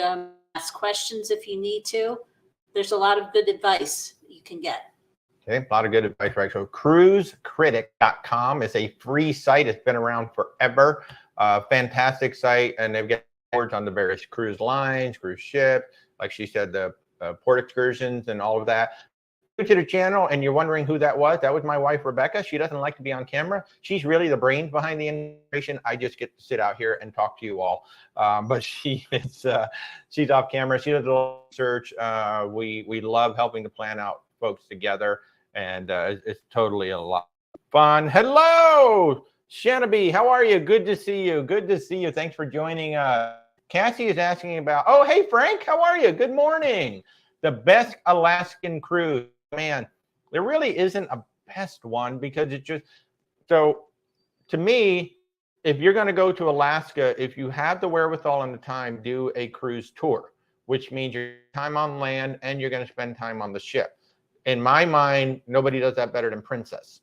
ask questions if you need to. There's a lot of good advice you can get. Okay, a lot of good advice, right? So cruisecritic.com is a free site. It's been around forever. Fantastic site, and they've got boards on the various cruise lines, cruise ships, like she said, the port excursions and all of that. To the channel and you're wondering who that was my wife, Rebecca. She doesn't like to be on camera. She's really the brains behind the information. I just get to sit out here and talk to you all. But she's off camera. She does a little research. We love helping to plan out folks together, and it's totally a lot of fun. Hello, Shanaby. How are you? Good to see you. Good to see you. Thanks for joining. Cassie is asking about, oh, hey, Frank, how are you? Good morning. The best Alaskan cruise. Man, there really isn't a best one, because it just, so to me, if you're going to go to Alaska, if you have the wherewithal and the time, do a cruise tour, which means your time on land and you're going to spend time on the ship. In my mind, nobody does that better than Princess.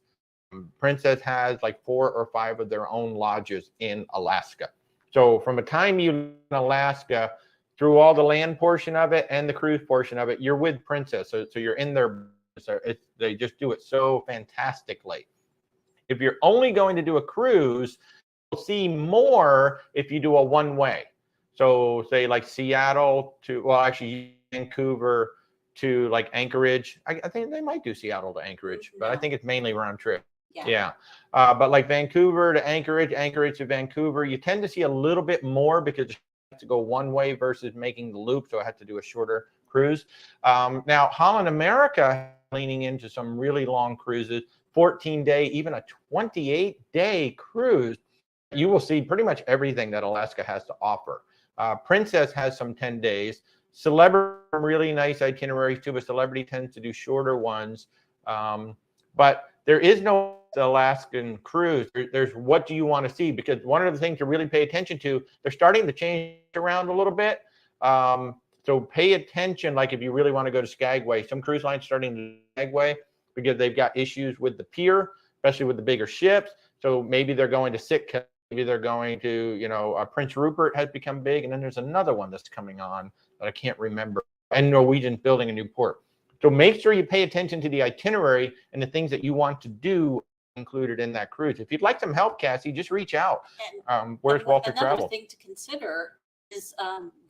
Princess has like 4 or 5 of their own lodges in Alaska. So from the time you in Alaska through all the land portion of it and the cruise portion of it, you're with Princess. So you're in their, they just do it so fantastically. If you're only going to do a cruise, you'll see more if you do a one-way. So say like Seattle to, well, actually Vancouver to like Anchorage. I think they might do Seattle to Anchorage, but I think it's mainly round trip. Yeah. But like Vancouver to Anchorage, Anchorage to Vancouver, you tend to see a little bit more because you have to go one way versus making the loop. So I had to do a shorter cruise. Now Holland America leaning into some really long cruises, 14-day, even a 28-day cruise. You will see pretty much everything that Alaska has to offer. Princess has some 10 days. Celebrity, really nice itineraries too, but Celebrity tends to do shorter ones. But there is no Alaskan cruise. There's what do you want to see? Because one of the things to really pay attention to, they're starting to change around a little bit. So pay attention, like if you really want to go to Skagway. Some cruise lines starting to Skagway because they've got issues with the pier, especially with the bigger ships. So maybe they're going to Sitka. Maybe they're going to, you know, Prince Rupert has become big. And then there's another one that's coming on that I can't remember. And Norwegian's building a new port. So make sure you pay attention to the itinerary and the things that you want to do included in that cruise. If you'd like some help, Cassie, just reach out. Where's Walter Another Travel? thing to consider is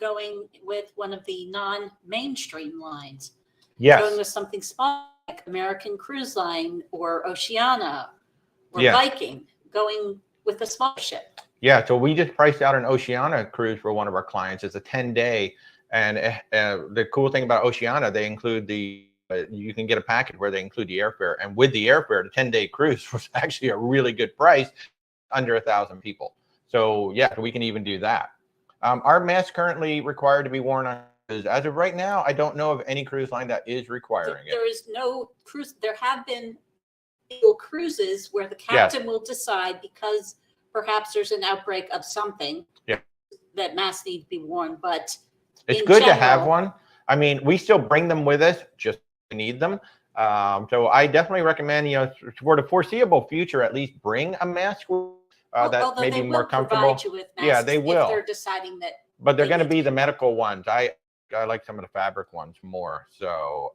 going with one of the non-mainstream lines. Yes. Going with something small like American Cruise Line or Oceania or Yeah. Viking, going with a small ship. Yeah, so we just priced out an Oceania cruise for one of our clients. It's a 10-day. And the cool thing about Oceania, they include you can get a package where they include the airfare. And with the airfare, the 10-day cruise was actually a really good price, under 1,000 people. So yeah, we can even do that. Are masks currently required to be worn on cruises? As of right now, I don't know of any cruise line that is requiring it. There is no cruise. There have been illegal cruises where the captain will decide, because perhaps there's an outbreak of something, that masks need to be worn. But it's good to have one. I mean, we still bring them with us, just need them. So I definitely recommend, for the foreseeable future, at least bring a mask that may be more comfortable. Yeah, they will. If they're deciding that. But they're going to be the medical ones. I like some of the fabric ones more. So.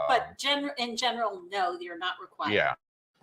But in general, no, you're not required. Yeah.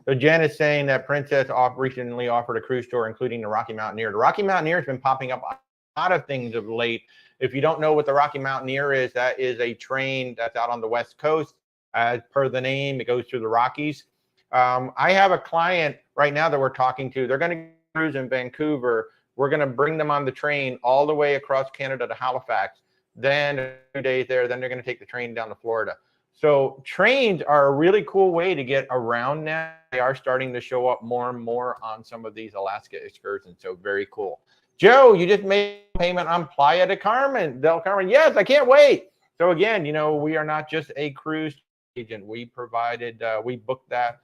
So Jen is saying that Princess recently offered a cruise tour, including the Rocky Mountaineer. The Rocky Mountaineer has been popping up a lot of things of late. If you don't know what the Rocky Mountaineer is, that is a train that's out on the West Coast. As per the name, it goes through the Rockies. I have a client right now that we're talking to. They're going to cruise in Vancouver. We're going to bring them on the train all the way across Canada to Halifax. Then 2 days there. Then they're going to take the train down to Florida. So trains are a really cool way to get around now. They are starting to show up more and more on some of these Alaska excursions. So very cool. Joe, you just made a payment on Playa del Carmen. Yes, I can't wait. So again, we are not just a cruise agent. We booked that.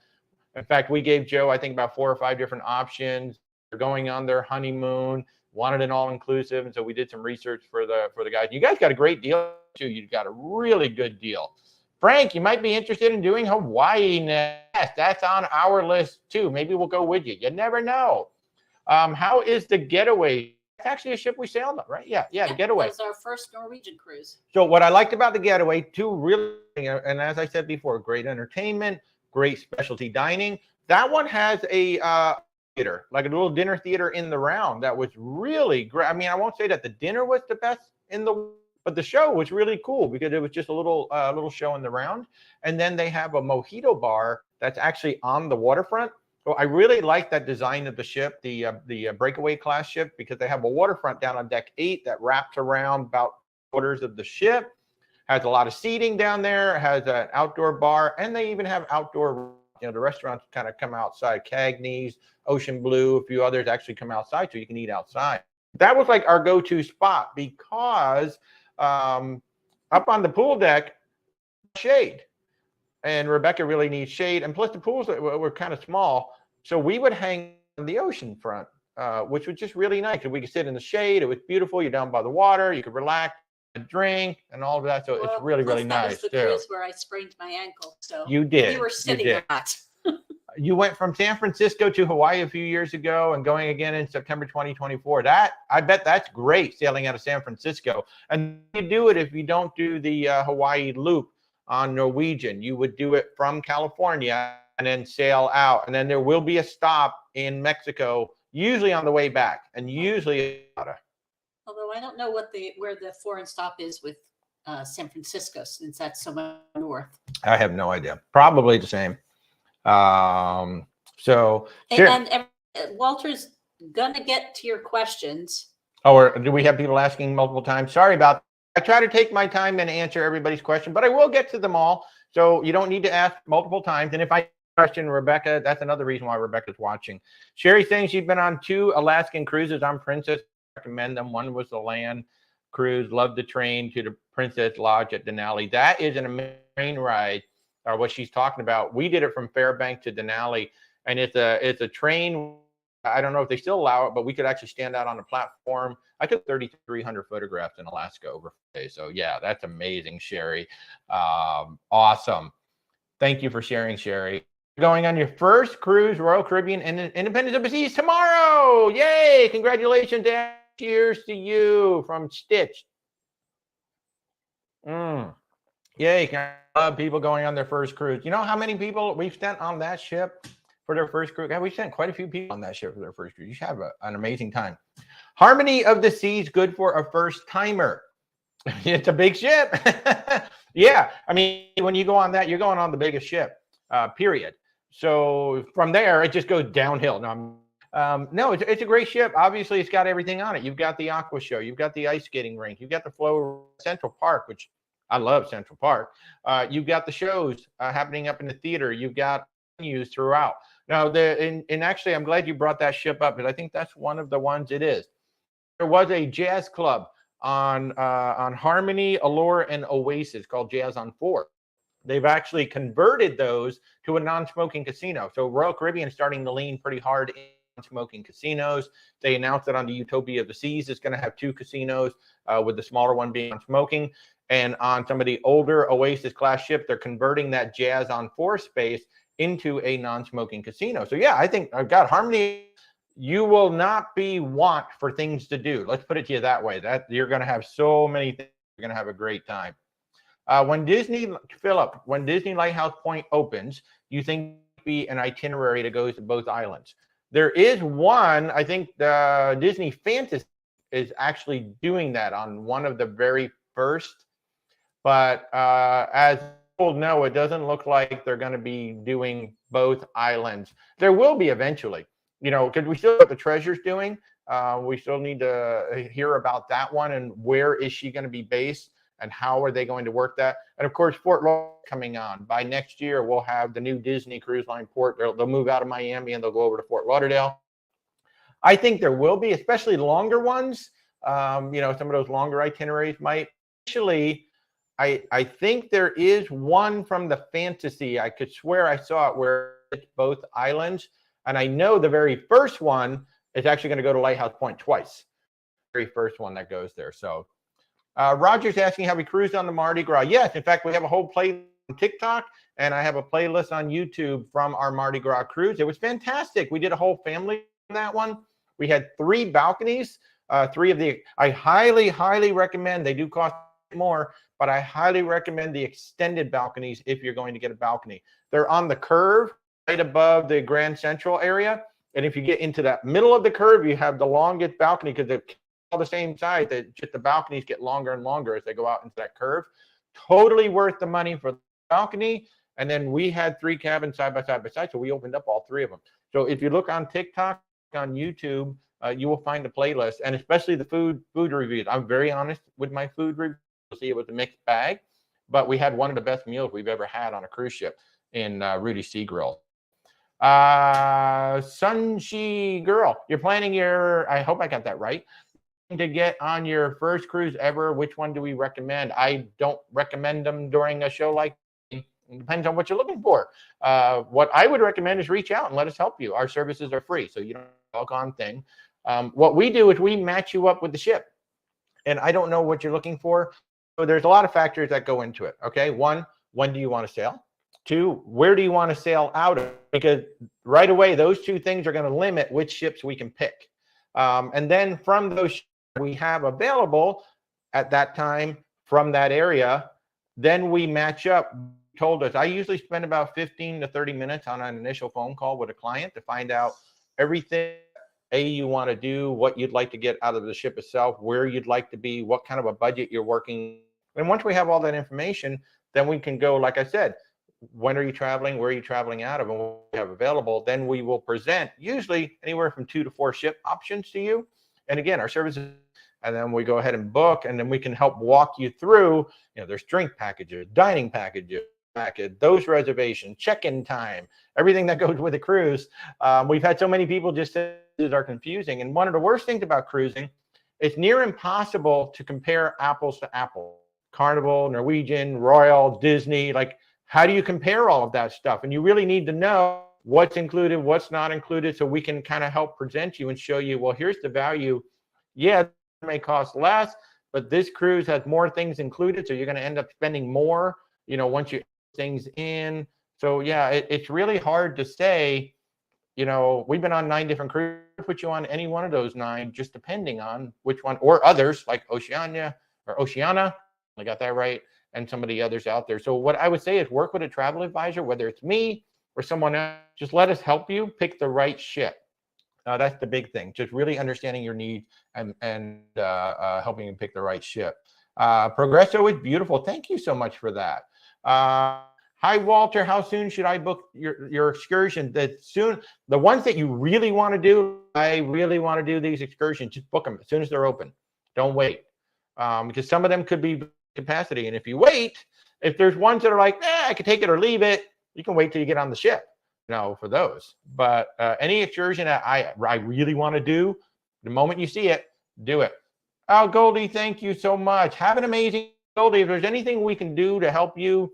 In fact, we gave Joe, I think, about 4 or 5 different options. They're going on their honeymoon, wanted an all-inclusive. And so we did some research for the guys. You guys got a great deal too. You got a really good deal. Frank, you might be interested in doing Hawaii next. That's on our list too. Maybe we'll go with you. You never know. How is the Getaway? It's actually a ship we sailed on, right? Yeah, the Getaway. That was our first Norwegian cruise. So what I liked about the Getaway too, really, and as I said before, great entertainment, great specialty dining. That one has a theater, like a little dinner theater in the round. That was really great. I mean, I won't say that the dinner was the best but the show was really cool because it was just a little show in the round. And then they have a mojito bar that's actually on the waterfront. So I really like that design of the ship, the breakaway class ship, because they have a waterfront down on deck 8 that wraps around about quarters of the ship, has a lot of seating down there, has an outdoor bar, and they even have outdoor, the restaurants kind of come outside. Cagney's, Ocean Blue, a few others actually come outside so you can eat outside. That was like our go-to spot because up on the pool deck, shade. And Rebecca really needs shade. And plus the pools were kind of small. So we would hang on the ocean front, which was just really nice. And we could sit in the shade. It was beautiful. You're down by the water. You could relax, drink, and all of that. So it's really, really nice. That was the cruise where I sprained my ankle. So you did. We were sitting a lot. You went from San Francisco to Hawaii a few years ago and going again in September 2024. I bet that's great, sailing out of San Francisco. And you do it if you don't do the Hawaii loop on Norwegian. You would do it from California and then sail out. And then there will be a stop in Mexico, usually on the way back, and usually. Although I don't know where the foreign stop is with San Francisco, since that's so much north. I have no idea. Probably the same. And Walter's gonna get to your questions. Oh, or do we have people asking multiple times? Sorry about that. I try to take my time and answer everybody's question, but I will get to them all. So you don't need to ask multiple times. And if I question Rebecca, that's another reason why Rebecca's watching. Sherry saying she's been on 2 Alaskan cruises on Princess. I recommend them. One was the land cruise. Loved the train to the Princess Lodge at Denali. That is an amazing ride. Or what she's talking about. We did it from Fairbanks to Denali, and it's a train. I don't know if they still allow it, but we could actually stand out on the platform. I took 3,300 photographs in Alaska over 4 days. So yeah, that's amazing, Sherry. Awesome. Thank you for sharing, Sherry. Going on your first cruise, Royal Caribbean and Independence of the Seas tomorrow. Yay! Congratulations and cheers to you from Stitch. Yay, I love people going on their first cruise. You know how many people we've sent on that ship for their first cruise? Yeah, we sent quite a few people on that ship for their first cruise. You should have an amazing time. Harmony of the Seas, good for a first timer. It's a big ship. Yeah, I mean, when you go on that, you're going on the biggest ship, period. So from there, it just goes downhill. No, it's a great ship. Obviously, it's got everything on it. You've got the aqua show, you've got the ice skating rink, you've got the flow Central Park, which I love Central Park. You've got the shows happening up in the theater. You've got venues throughout. Now, and actually, I'm glad you brought that ship up because I think that's one of the ones it is. There was a jazz club on Harmony, Allure, and Oasis called Jazz on 4. They've actually converted those to a non-smoking casino. So Royal Caribbean is starting to lean pretty hard in non-smoking casinos. They announced that on the Utopia of the Seas, it's going to have 2 casinos, with the smaller one being non-smoking. And on some of the older Oasis class ships, they're converting that Jazz on 4 space into a non-smoking casino. So yeah, I think I've got Harmony. You will not be want for things to do. Let's put it to you that way. That you're going to have so many things. You're going to have a great time. When Disney Lighthouse Point opens, you think be an itinerary that goes to both islands. There is one, I think the Disney Fantasy is actually doing that on one of the very first, but as people know, it doesn't look like they're going to be doing both islands. There will be eventually, you know, because we still have the Treasure's doing. We still need to hear about that one and where is she going to be based and how are they going to work that. And of course, Fort Lauderdale coming on. By next year, we'll have the new Disney Cruise Line port. They'll move out of Miami and they'll go over to Fort Lauderdale. I think there will be, especially longer ones. You know, some of those longer itineraries might. Actually, I think there is one from the Fantasy. I could swear I saw it where it's both islands. And I know the very first one is actually going to go to Lighthouse Point twice. The very first one that goes there. So Roger's asking, have we cruised on the Mardi Gras? Yes. In fact, we have a whole playlist on TikTok, and I have a playlist on YouTube from our Mardi Gras cruise. It was fantastic. We did a whole family on that one. We had 3 balconies. 3 of the, I highly, highly recommend. They do cost more, but I highly recommend the extended balconies if you're going to get a balcony. They're on the curve right above the Grand Central area. And if you get into that middle of the curve, you have the longest balcony because they're all the same size. That just the balconies get longer and longer as they go out into that curve. Totally worth the money for the balcony. And then we had 3 cabins side by side by side, so we opened up all 3 of them. So if you look on TikTok, on YouTube, you will find the playlist, and especially the food reviews. I'm very honest with my food reviews. You'll see it was a mixed bag, but we had one of the best meals we've ever had on a cruise ship in Rudy Sea Grill. Sunshi Girl, you're planning your, I hope I got that right, to get on your first cruise ever. Which one do we recommend? I don't recommend them during a show like this. It depends on what you're looking for. What I would recommend is reach out and let us help you. Our services are free, so you don't log on thing. What we do is we match you up with the ship. And I don't know what you're looking for. So there's a lot of factors that go into it. Okay. 1, when do you want to sail? 2, where do you want to sail out of? Because right away, those 2 things are going to limit which ships we can pick. And then from those ships we have available at that time from that area, then we match up. Told us I usually spend about 15 to 30 minutes on an initial phone call with a client to find out everything you want to do, what you'd like to get out of the ship itself, where you'd like to be, what kind of a budget you're working. And once we have all that information, then we can go, like I said, when are you traveling, where are you traveling out of, and what we have available. Then we will present usually anywhere from 2 to 4 ship options to you. And again, our services, and then we go ahead and book, and then we can help walk you through, you know, there's drink packages, dining packages, those reservations, check-in time, everything that goes with a cruise. We've had so many people just say these are confusing. And one of the worst things about cruising, it's near impossible to compare apples to apples. Carnival, Norwegian, Royal, Disney, like how do you compare all of that stuff? And you really need to know what's included, what's not included, so we can kind of help present you and show you, well, here's the value. Yeah, it may cost less, but this cruise has more things included, so you're going to end up spending more, you know, once you things in. So yeah, it's really hard to say, you know, we've been on 9 different cruises, put you on any one of those 9, just depending on which one, or others like Oceania or Oceana, I got that right. and some of the others out there. So what I would say is work with a travel advisor, whether it's me or someone else. Just let us help you pick the right ship. That's the big thing. Just really understanding your needs and helping you pick the right ship. Progresso is beautiful. Thank you so much for that. Hi, Walter. How soon should I book your excursion? The ones that you really want to do, I really want to do these excursions. Just book them as soon as they're open. Don't wait, because some of them could be capacity. And if you wait, if there's ones that are like, I could take it or leave it, you can wait till you get on the ship. For those. But any excursion that I really want to do, the moment you see it, do it. Oh, Goldie, thank you so much. Have an amazing Goldie. If there's anything we can do to help you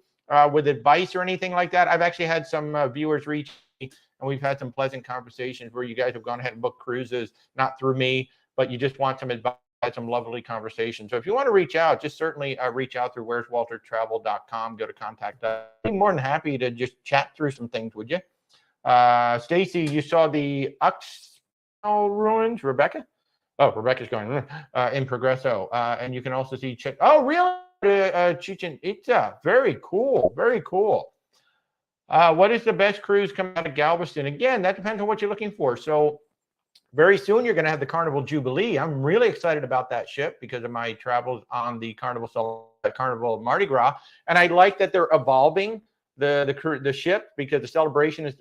with advice or anything like that, I've actually had some viewers reach me, and we've had some pleasant conversations where you guys have gone ahead and booked cruises, not through me, but you just want some advice, some lovely conversations. So if you want to reach out, just certainly reach out through where'swaltertravel.com. Go to contact us. I'd be more than happy to just chat through some things, would you? Stacy, you saw the Uxmal ruins, Rebecca? Oh, Rebecca's going in Progresso. And you can also see, oh, really? Chichen Itza. Very cool. Very cool. What is the best cruise coming out of Galveston? Again, that depends on what you're looking for. So very soon you're going to have the Carnival Jubilee. I'm really excited about that ship because of my travels on the Carnival Mardi Gras. And I like that they're evolving the ship, because the celebration is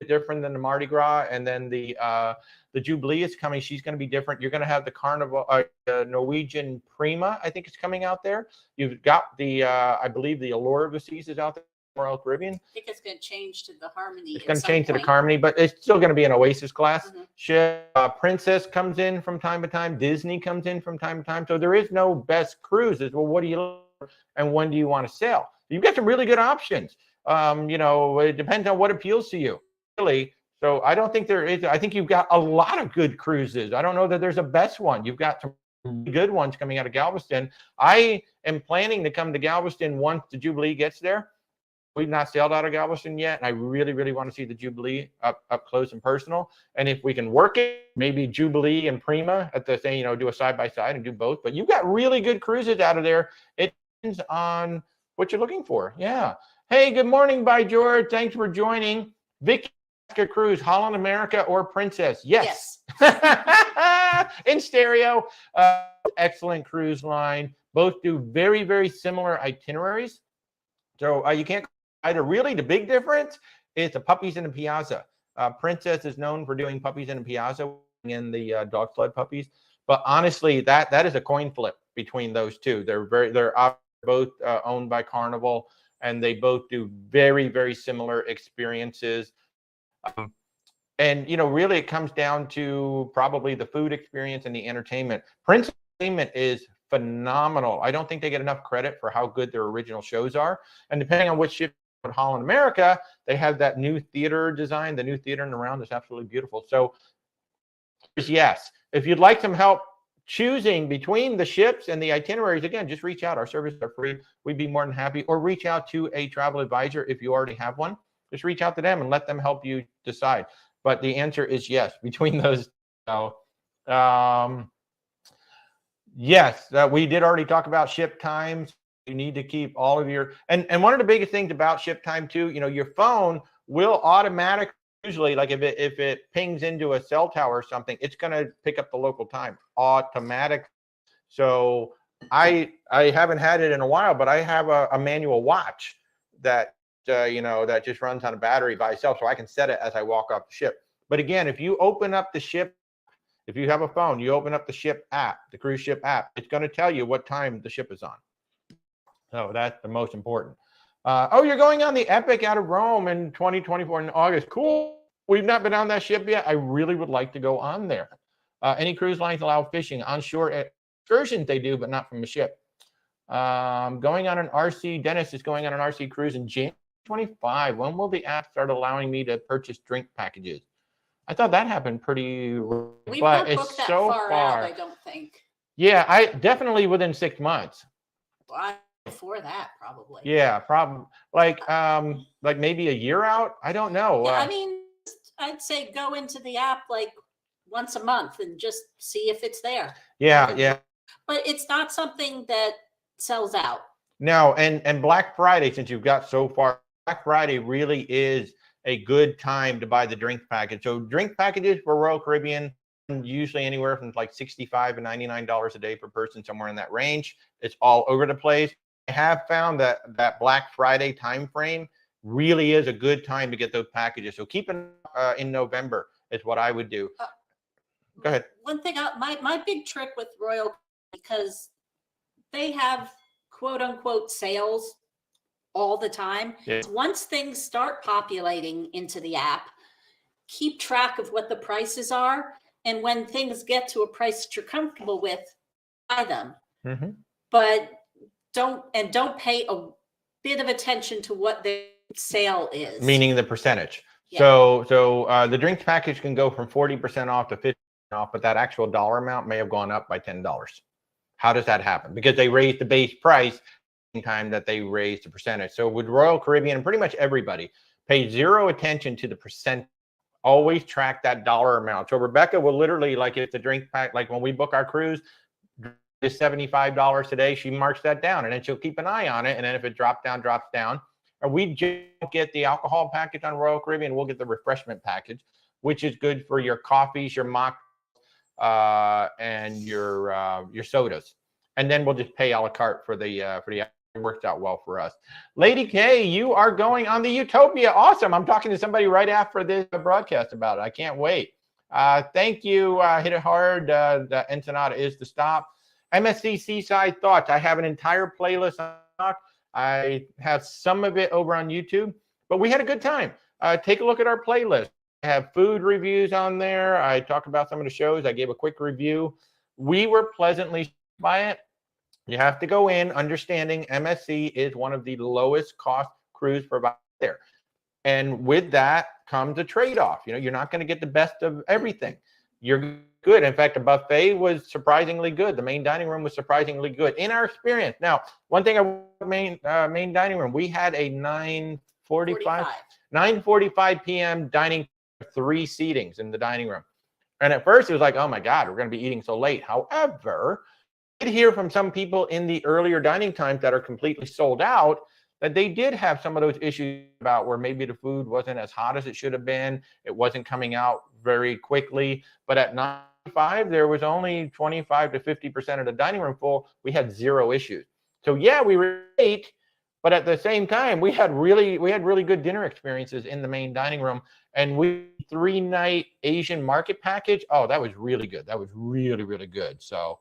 different than the Mardi Gras, and then the Jubilee is coming. She's going to be different. You're going to have the Carnival, Norwegian Prima, I think is coming out there. You've got the, I believe the Allure of the Seas is out there, Royal Caribbean. I think it's going to change to the Harmony. It's going to change to the Harmony, but it's still going to be an Oasis class ship. Princess comes in from time to time. Disney comes in from time to time. So there is no best cruises. Well, what do you look for and when do you want to sail? You've got some really good options. It depends on what appeals to you. Really. So I don't think there is. I think you've got a lot of good cruises. I don't know that there's a best one. You've got some good ones coming out of Galveston. I am planning to come to Galveston once the Jubilee gets there. We've not sailed out of Galveston yet, and I really, really want to see the Jubilee up close and personal. And if we can work it, maybe Jubilee and Prima at the same, do a side by side and do both. But you've got really good cruises out of there. It depends on what you're looking for. Yeah. Hey, good morning, by George. Thanks for joining. Vicky. Cruise, Holland America or Princess? Yes. In stereo. Excellent cruise line. Both do very, very similar itineraries. So you can't either. Really, the big difference is the Puppies in the Piazza. Princess is known for doing Puppies in the Piazza and the dog sled puppies. But honestly, that is a coin flip between those two. They're both owned by Carnival, and they both do very, very similar experiences. And really it comes down to probably the food experience and the entertainment. Prince Entertainment is phenomenal. I don't think they get enough credit for how good their original shows are. And depending on which ship in Holland America, they have that new theater design. The new theater in the round is absolutely beautiful. So yes, if you'd like some help choosing between the ships and the itineraries, again, just reach out. Our services are free. We'd be more than happy. Or reach out to a travel advisor if you already have one. Just reach out to them and let them help you decide. But the answer is yes, between those. Yes, we did already talk about ship times. You need to keep all of your, and one of the biggest things about ship time too, your phone will automatically, usually, like if it pings into a cell tower or something, it's going to pick up the local time automatic. So I haven't had it in a while, but I have a manual watch that that just runs on a battery by itself, so I can set it as I walk off the ship. But again, if you open up the ship, if you have a phone, you open up the ship app, the cruise ship app, it's going to tell you what time the ship is on. So that's the most important. You're going on the Epic out of Rome in 2024 in August. Cool. We've not been on that ship yet. I really would like to go on there. Any cruise lines allow fishing onshore excursions? They do, but not from the ship. Going on an RC. Dennis is going on an RC cruise in January 25. When will the app start allowing me to purchase drink packages? I thought that happened pretty. We've not booked that so far out, I don't think. Yeah, I definitely within 6 months. Well, before that, probably. Yeah, probably like maybe a year out. I don't know. Yeah, I mean, I'd say go into the app like once a month and just see if it's there. Yeah. But it's not something that sells out. No, and Black Friday, since you've got so far, Black Friday really is a good time to buy the drink package. So drink packages for Royal Caribbean, usually anywhere from like $65 to $99 a day per person, somewhere in that range. It's all over the place. I have found that Black Friday time frame really is a good time to get those packages. So keep it in November is what I would do. Go ahead. One thing, my big trick with Royal, because they have quote unquote sales all the time. Yeah. Once things start populating into the app, keep track of what the prices are. And when things get to a price that you're comfortable with, buy them. Mm-hmm. But don't pay a bit of attention to what the sale is. Meaning the percentage. Yeah. So the drinks package can go from 40% off to 50% off, but that actual dollar amount may have gone up by $10. How does that happen? Because they raised the base price in time that they raised the percentage. So with Royal Caribbean, pretty much everybody pays zero attention to the percent. Always track that dollar amount. So Rebecca will literally, like if the drink pack, like when we book our cruise, is $75 today, she marks that down, and then she'll keep an eye on it. And then if it drops down. Or we just get the alcohol package on Royal Caribbean, we'll get the refreshment package, which is good for your coffees, your mock, and your sodas. And then we'll just pay a la carte for the it worked out well for us. Lady K, you are going on the Utopia. Awesome. I'm talking to somebody right after this broadcast about it. I can't wait. Thank you. Hit it hard. The Ensenada is the stop. MSC Seaside Thoughts. I have an entire playlist on TikTok. I have some of it over on YouTube, but we had a good time. Take a look at our playlist. I have food reviews on there. I talk about some of the shows. I gave a quick review. We were pleasantly by it. You have to go in understanding MSC is one of the lowest cost cruise providers there. And with that comes a trade-off. You know, you're not going to get the best of everything. You're good. In fact, the buffet was surprisingly good. The main dining room was surprisingly good in our experience. Now, one thing main dining room, we had a 9:45 p.m. dining, 3 seatings in the dining room. And at first it was like, oh my God, we're going to be eating so late. However, I did hear from some people in the earlier dining times that are completely sold out that they did have some of those issues about where maybe the food wasn't as hot as it should have been. It wasn't coming out very quickly. But at 9:05, there was only 25 to 50% of the dining room full. We had 0 issues. So yeah, we were late, but at the same time, we had really good dinner experiences in the main dining room. And we 3-night Asian market package. Oh, that was really good. That was really, really good. So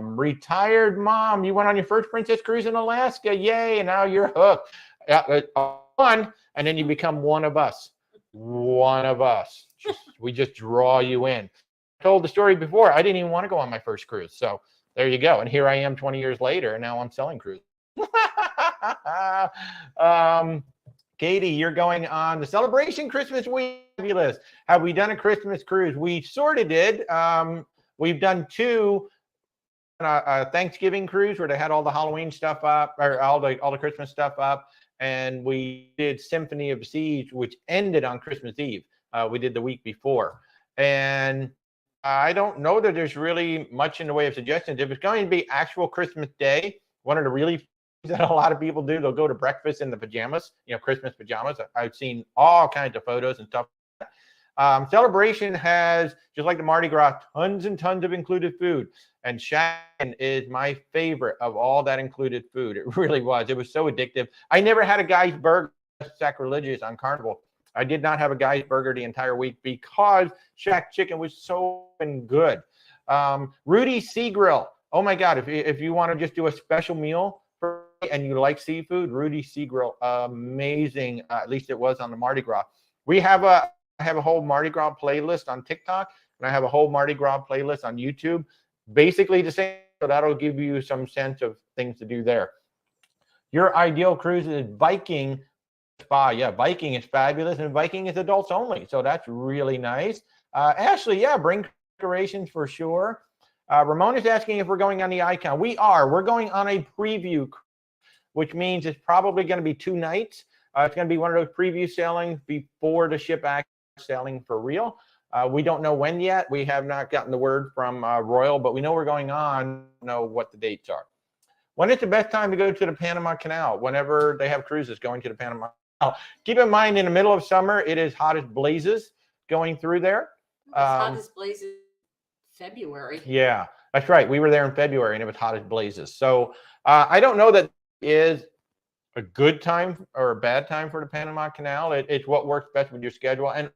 retired mom, you went on your first Princess cruise in Alaska. Yay. And now you're hooked. One, and then you become one of us. We just draw you in. I told the story before. I didn't even want to go on my first cruise. So there you go. And here I am 20 years later, and now I'm selling cruises. Katie, you're going on the Celebration Christmas Week. Fabulous. Have we done a Christmas cruise? We sort of did. We've done 2 Thanksgiving cruise where they had all the Halloween stuff up, or all the Christmas stuff up, and we did Symphony of the Seas, which ended on Christmas Eve. We did the week before, and I don't know that there's really much in the way of suggestions. If it's going to be actual Christmas Day, one of the really that a lot of people do, they'll go to breakfast in the pajamas, Christmas pajamas. I've seen all kinds of photos and stuff. Celebration has, just like the Mardi Gras, tons and tons of included food. And Shack-In is my favorite of all that included food. It really was. It was so addictive. I never had a guy's burger, sacrilegious, on Carnival. I did not have a guy's burger the entire week because Shack Chicken was so good. Rudy Sea Grill. Oh my God, if you want to just do a special meal and you like seafood, Rudy Sea Grill, amazing. At least it was on the Mardi Gras. I have a whole Mardi Gras playlist on TikTok, and I have a whole Mardi Gras playlist on YouTube. Basically the same, so that'll give you some sense of things to do there. Your ideal cruise is Viking Spa. Yeah, Viking is fabulous, and Viking is adults only, so that's really nice. Ashley, yeah, bring decorations for sure. Ramon is asking if we're going on the Icon. We are. We're going on a preview, which means it's probably going to be 2 nights. It's going to be one of those preview sailings before the ship actually sailing for real. We don't know when yet. We have not gotten the word from Royal, but we know we're going on. Know what the dates are. When is the best time to go to the Panama Canal? Whenever they have cruises going to the Panama Canal. Keep in mind, in the middle of summer, it is hot as blazes going through there. It's hot as blazes February. Yeah, that's right. We were there in February and it was hot as blazes. So I don't know that is a good time or a bad time for the Panama Canal. It's what works best with your schedule. And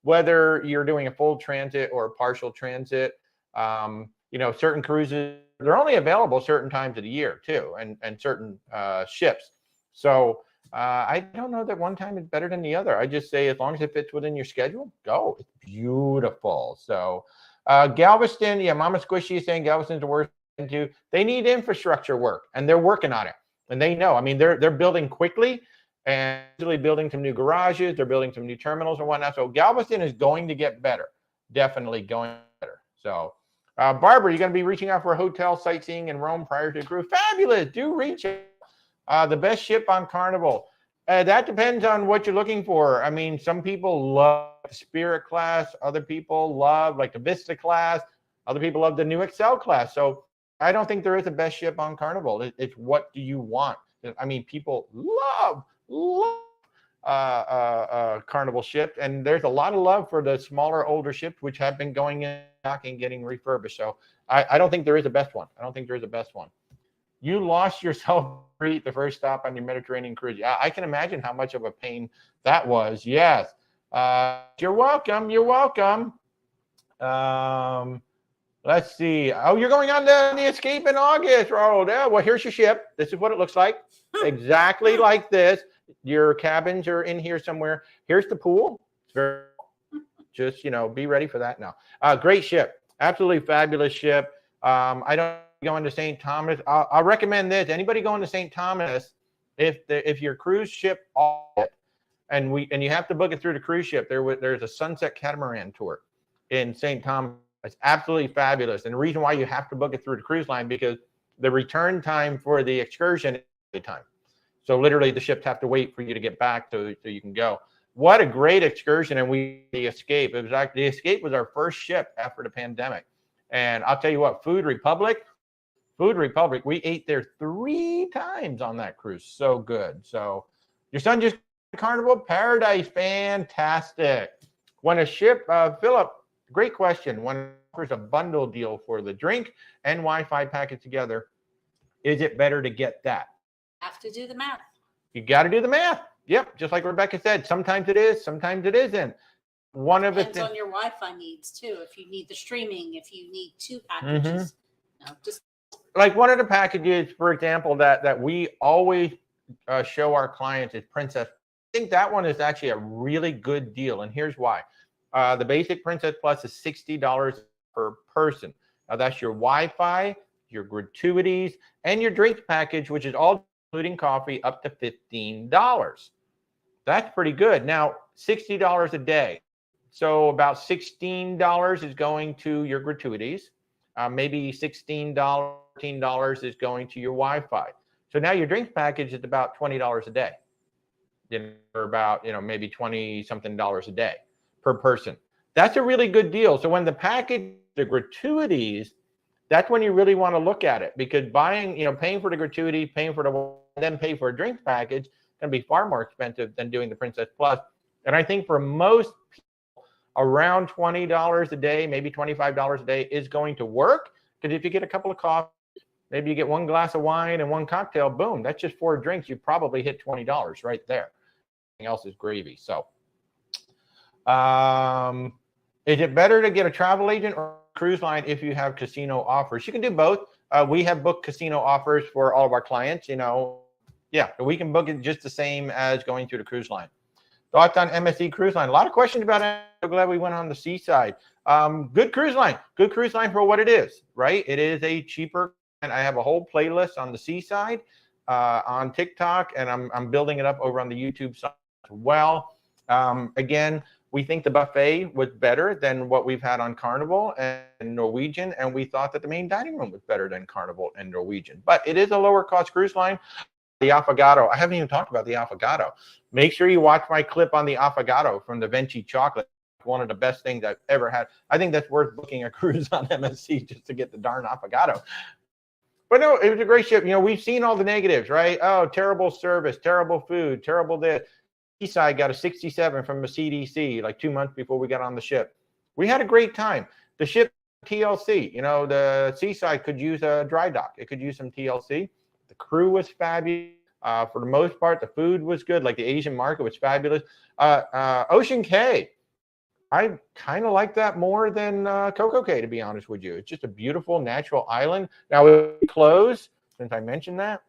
whether you're doing a full transit or a partial transit, certain cruises, they're only available certain times of the year too, and certain ships. So I don't know that one time is better than the other. I just say as long as it fits within your schedule, go. It's beautiful. So Galveston, yeah, Mama Squishy is saying Galveston's the worst too. They need infrastructure work, and they're working on it. And they know. I mean, they're building quickly and usually building some new garages. They're building some new terminals and whatnot. So Galveston is going to get better. Definitely going better. So Barbara, you're going to be reaching out for a hotel sightseeing in Rome prior to the cruise. Fabulous. Do reach out. The best ship on Carnival. That depends on what you're looking for. I mean, some people love the Spirit class. Other people love like the Vista class. Other people love the new Excel class. So I don't think there is a best ship on Carnival. It's what do you want? I mean, people love Carnival ships, and there's a lot of love for the smaller, older ships, which have been going in and getting refurbished. So I don't think there is a best one. I don't think there is a best one. You lost yourself the first stop on your Mediterranean cruise. Yeah, I can imagine how much of a pain that was. Yes. You're welcome. You're welcome. Let's see. Oh, you're going on the Escape in August. Oh, yeah. Well, here's your ship. This is what it looks like. Exactly like this. Your cabins are in here somewhere. Here's the pool. It's very, just, be ready for that now. Great ship. Absolutely fabulous ship. I don't go into St. Thomas. I'll recommend this. Anybody going to St. Thomas, if your cruise ship and you have to book it through the cruise ship, there's a sunset catamaran tour in St. Thomas. It's absolutely fabulous. And the reason why you have to book it through the cruise line, because the return time for the excursion is the time. So literally the ships have to wait for you to get back so you can go. What a great excursion. And the Escape. It was like the Escape was our first ship after the pandemic. And I'll tell you what, Food Republic, we ate there 3 times on that cruise. So good. So your son just Carnival Paradise, fantastic. When a ship, Philip, great question. When it offers a bundle deal for the drink and Wi-Fi package together, is it better to get that? Have to do the math. You got to do the math. Yep, just like Rebecca said, sometimes it is, sometimes it isn't. One of Depends on your Wi-Fi needs too. If you need the streaming, if you need 2 packages, just like one of the packages, for example, that we always show our clients is Princess. I think that one is actually a really good deal, and here's why. The basic Princess Plus is $60 per person. Now that's your Wi-Fi, your gratuities, and your drinks package, which is all including coffee, up to $15. That's pretty good. Now, $60 a day. So about $16 is going to your gratuities. Maybe $16, $14 is going to your Wi-Fi. So now your drinks package is about $20 a day. Or about, maybe 20 something dollars a day per person. That's a really good deal. So when the package, the gratuities, that's when you really want to look at it, because buying, paying for the gratuity, paying for then pay for a drinks package can be far more expensive than doing the Princess Plus. And I think for most people, around $20 a day, maybe $25 a day is going to work. Because if you get a couple of coffees, maybe you get 1 glass of wine and 1 cocktail, boom, that's just 4 drinks. You probably hit $20 right there. Everything else is gravy. So is it better to get a travel agent or cruise line if you have casino offers? You can do both. We have booked casino offers for all of our clients. Yeah, we can book it just the same as going through the cruise line. Thoughts on MSC Cruise Line? A lot of questions about it. I'm so glad we went on the seaside. Good cruise line. Good cruise line for what it is, right? It is a cheaper, and I have a whole playlist on the seaside on TikTok, and I'm building it up over on the YouTube side as well. Again, we think the buffet was better than what we've had on Carnival and Norwegian, and we thought that the main dining room was better than Carnival and Norwegian. But it is a lower cost cruise line. The Affogato, I haven't even talked about the Affogato. Make sure you watch my clip on the Affogato from the Vinci chocolate. One of the best things I've ever had. I think that's worth booking a cruise on MSC just to get the darn Affogato. But no, it was a great ship. We've seen all the negatives, right? Oh, terrible service, terrible food, terrible this. Seaside got a 67 from the CDC like 2 months before we got on the ship. We had a great time. The ship TLC, the Seaside could use a dry dock. It could use some TLC. The crew was fabulous. For the most part, the food was good. Like the Asian market was fabulous. Ocean Cay, I kind of like that more than Coco Cay, to be honest with you. It's just a beautiful natural island. Now it closed, since I mentioned that,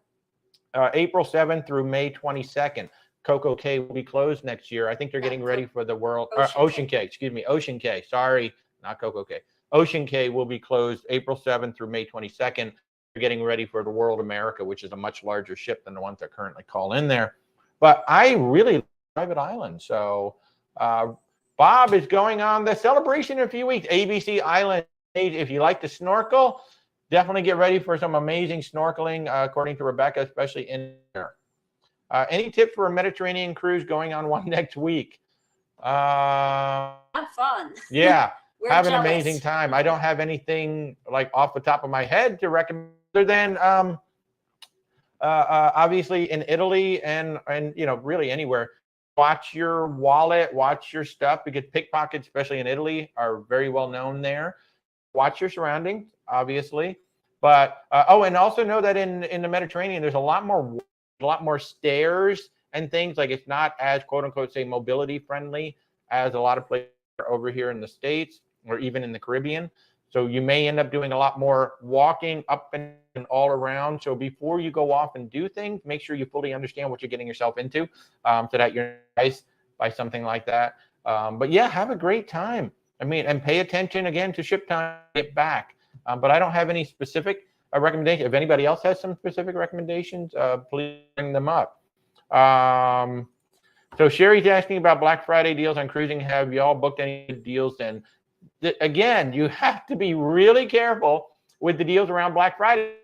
April 7th through May 22nd. Coco Cay will be closed next year. I think they're getting ready for the world. Ocean Cay, excuse me. Ocean Cay. Sorry, not Coco Cay. Ocean Cay will be closed April 7th through May 22nd. They're getting ready for the World America, which is a much larger ship than the ones that currently call in there. But I really like private island. So Bob is going on the celebration in a few weeks. ABC Island. If you like to snorkel, definitely get ready for some amazing snorkeling, according to Rebecca, especially in there. Any tips for a Mediterranean cruise going on one next week? Have fun. Yeah, have an jealous. amazing time. I don't have anything like off the top of my head to recommend other than obviously in Italy and really anywhere. Watch your wallet, watch your stuff, because pickpockets, especially in Italy, are very well known there. Watch your surroundings, obviously. But and also know that in the Mediterranean, there's a lot more stairs and things. Like it's not as quote unquote say mobility friendly as a lot of places over here in the States or even in the Caribbean. So you may end up doing a lot more walking up and all around. So before you go off and do things, make sure you fully understand what you're getting yourself into, so that you're nice by something like that. But yeah, have a great time. And pay attention again to ship time, get back. But I don't have any specific recommendation. If anybody else has some specific recommendations, please bring them up. So Sherry's asking about Black Friday deals on cruising. Have y'all booked any deals? And again, you have to be really careful with the deals around Black Friday.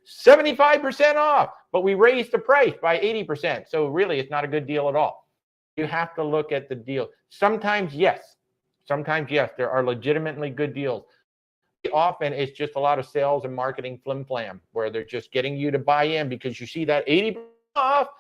75% off, but we raised the price by 80%. So really, it's not a good deal at all. You have to look at the deal. Sometimes, yes. There are legitimately good deals. Often it's just a lot of sales and marketing flim-flam where they're just getting you to buy in because you see that 80% off,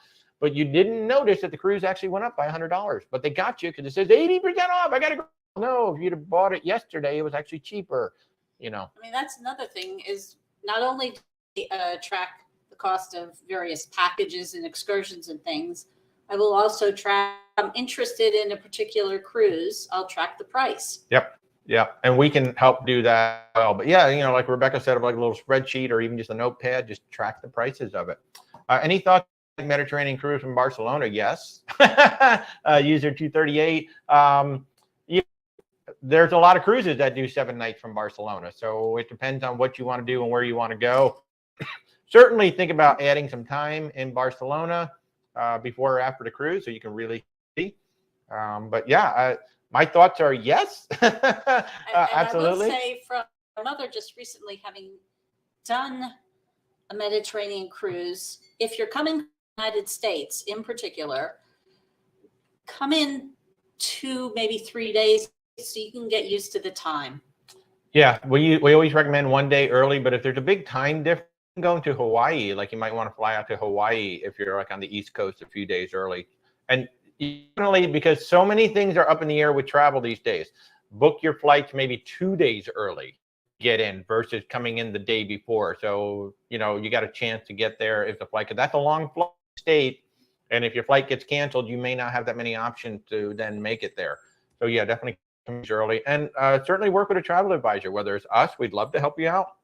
but you didn't notice that the cruise actually went up by $100. But they got you because it says 80% off. I got to go. No, if you'd have bought it yesterday, it was actually cheaper. That's another thing is not only do they track the cost of various packages and excursions and things, I will also track, I'm interested in a particular cruise, I'll track the price. Yep. Yeah, and we can help do that well. But yeah, like Rebecca said, like a little spreadsheet or even just a notepad, just track the prices of it. Any thoughts on Mediterranean cruise from Barcelona? Yes. User 238. There's a lot of cruises that do 7 nights from Barcelona. So it depends on what you want to do and where you want to go. Certainly think about adding some time in Barcelona before or after the cruise so you can really see. But yeah, my thoughts are yes. Absolutely. I will say from my mother just recently having done a Mediterranean cruise, if you're coming to the United States in particular, come in 2, maybe 3 days so you can get used to the time. Yeah, we always recommend 1 day early, but if there's a big time difference going to Hawaii, like you might want to fly out to Hawaii if you're like on the East Coast a few days early. And generally, because so many things are up in the air with travel these days, book your flights maybe 2 days early, get in versus coming in the day before. So, you got a chance to get there if the flight, because that's a long flight state. And if your flight gets canceled, you may not have that many options to then make it there. So yeah, definitely come early, and certainly work with a travel advisor, whether it's us, we'd love to help you out,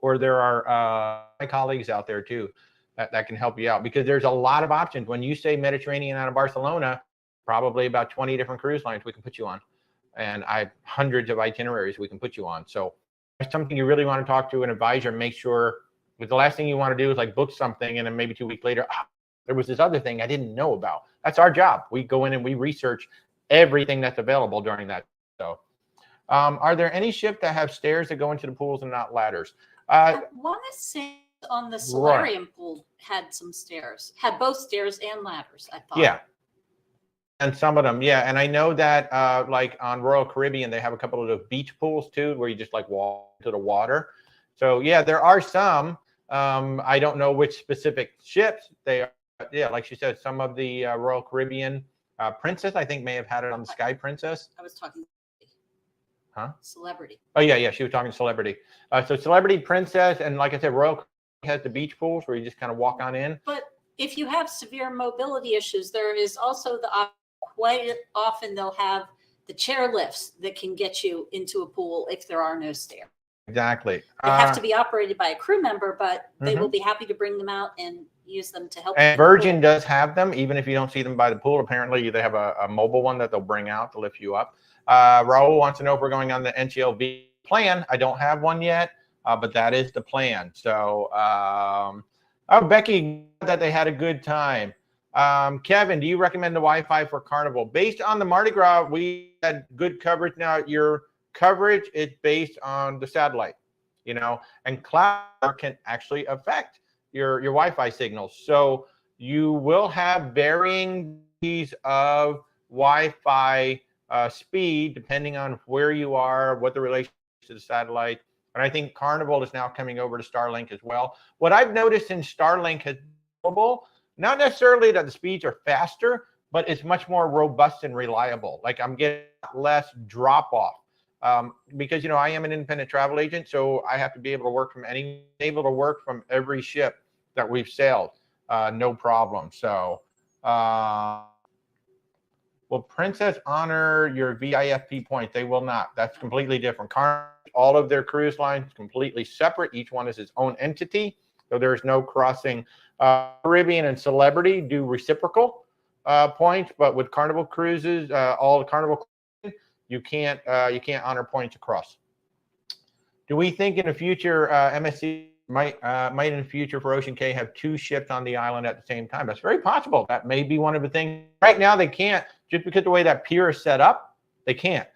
or there are my colleagues out there too that can help you out, because there's a lot of options. When you say Mediterranean out of Barcelona, probably about 20 different cruise lines we can put you on, and I have hundreds of itineraries we can put you on. So if it's something you really want to talk to an advisor, make sure, because the last thing you want to do is like book something and then maybe 2 weeks later, there was this other thing I didn't know about. That's our job. We go in and we research everything that's available during that. So are there any ships that have stairs that go into the pools and not ladders? I want to say on the solarium pool had some stairs, had both stairs and ladders, I thought. Yeah. And some of them, yeah. And I know that like on Royal Caribbean, they have a couple of those beach pools too, where you just like walk into the water. So yeah, there are some. I don't know which specific ships they are. Yeah, like she said, some of the Royal Caribbean Princess, I think, may have had it on the Sky Princess. I was talking. Huh? Celebrity. Oh, yeah, she was talking Celebrity. So Celebrity, Princess, and like I said, Royal has the beach pools where you just kind of walk on in. But if you have severe mobility issues, there is also quite often they'll have the chair lifts that can get you into a pool if there are no stairs. Exactly. They have to be operated by a crew member, but they will be happy to bring them out and use them to help. And Virgin does have them, even if you don't see them by the pool. Apparently, they have a mobile one that they'll bring out to lift you up. Raul wants to know if we're going on the NCLV plan. I don't have one yet, but that is the plan. So, Becky, that they had a good time. Kevin, do you recommend the Wi-Fi for Carnival? Based on the Mardi Gras, we had good coverage. Now, your coverage is based on the satellite, and cloud can actually affect your Wi-Fi signals. So you will have varying degrees of Wi-Fi speed depending on where you are, what the relationship to the satellite. And I think Carnival is now coming over to Starlink as well. What I've noticed in Starlink has been not necessarily that the speeds are faster, but it's much more robust and reliable. Like I'm getting less drop off. Because I am an independent travel agent, so I have to be able to work from every ship that we've sailed, no problem. So, will Princess honor your VIFP points? They will not. That's completely different. All of their cruise lines completely separate. Each one is its own entity, so there is no crossing. Caribbean and Celebrity do reciprocal points, but with Carnival cruises, all the Carnival. You can't honor points across. Do we think in the future MSC might in the future for Ocean K have 2 ships on the island at the same time? That's very possible. That may be one of the things. Right now they can't, just because the way that pier is set up, they can't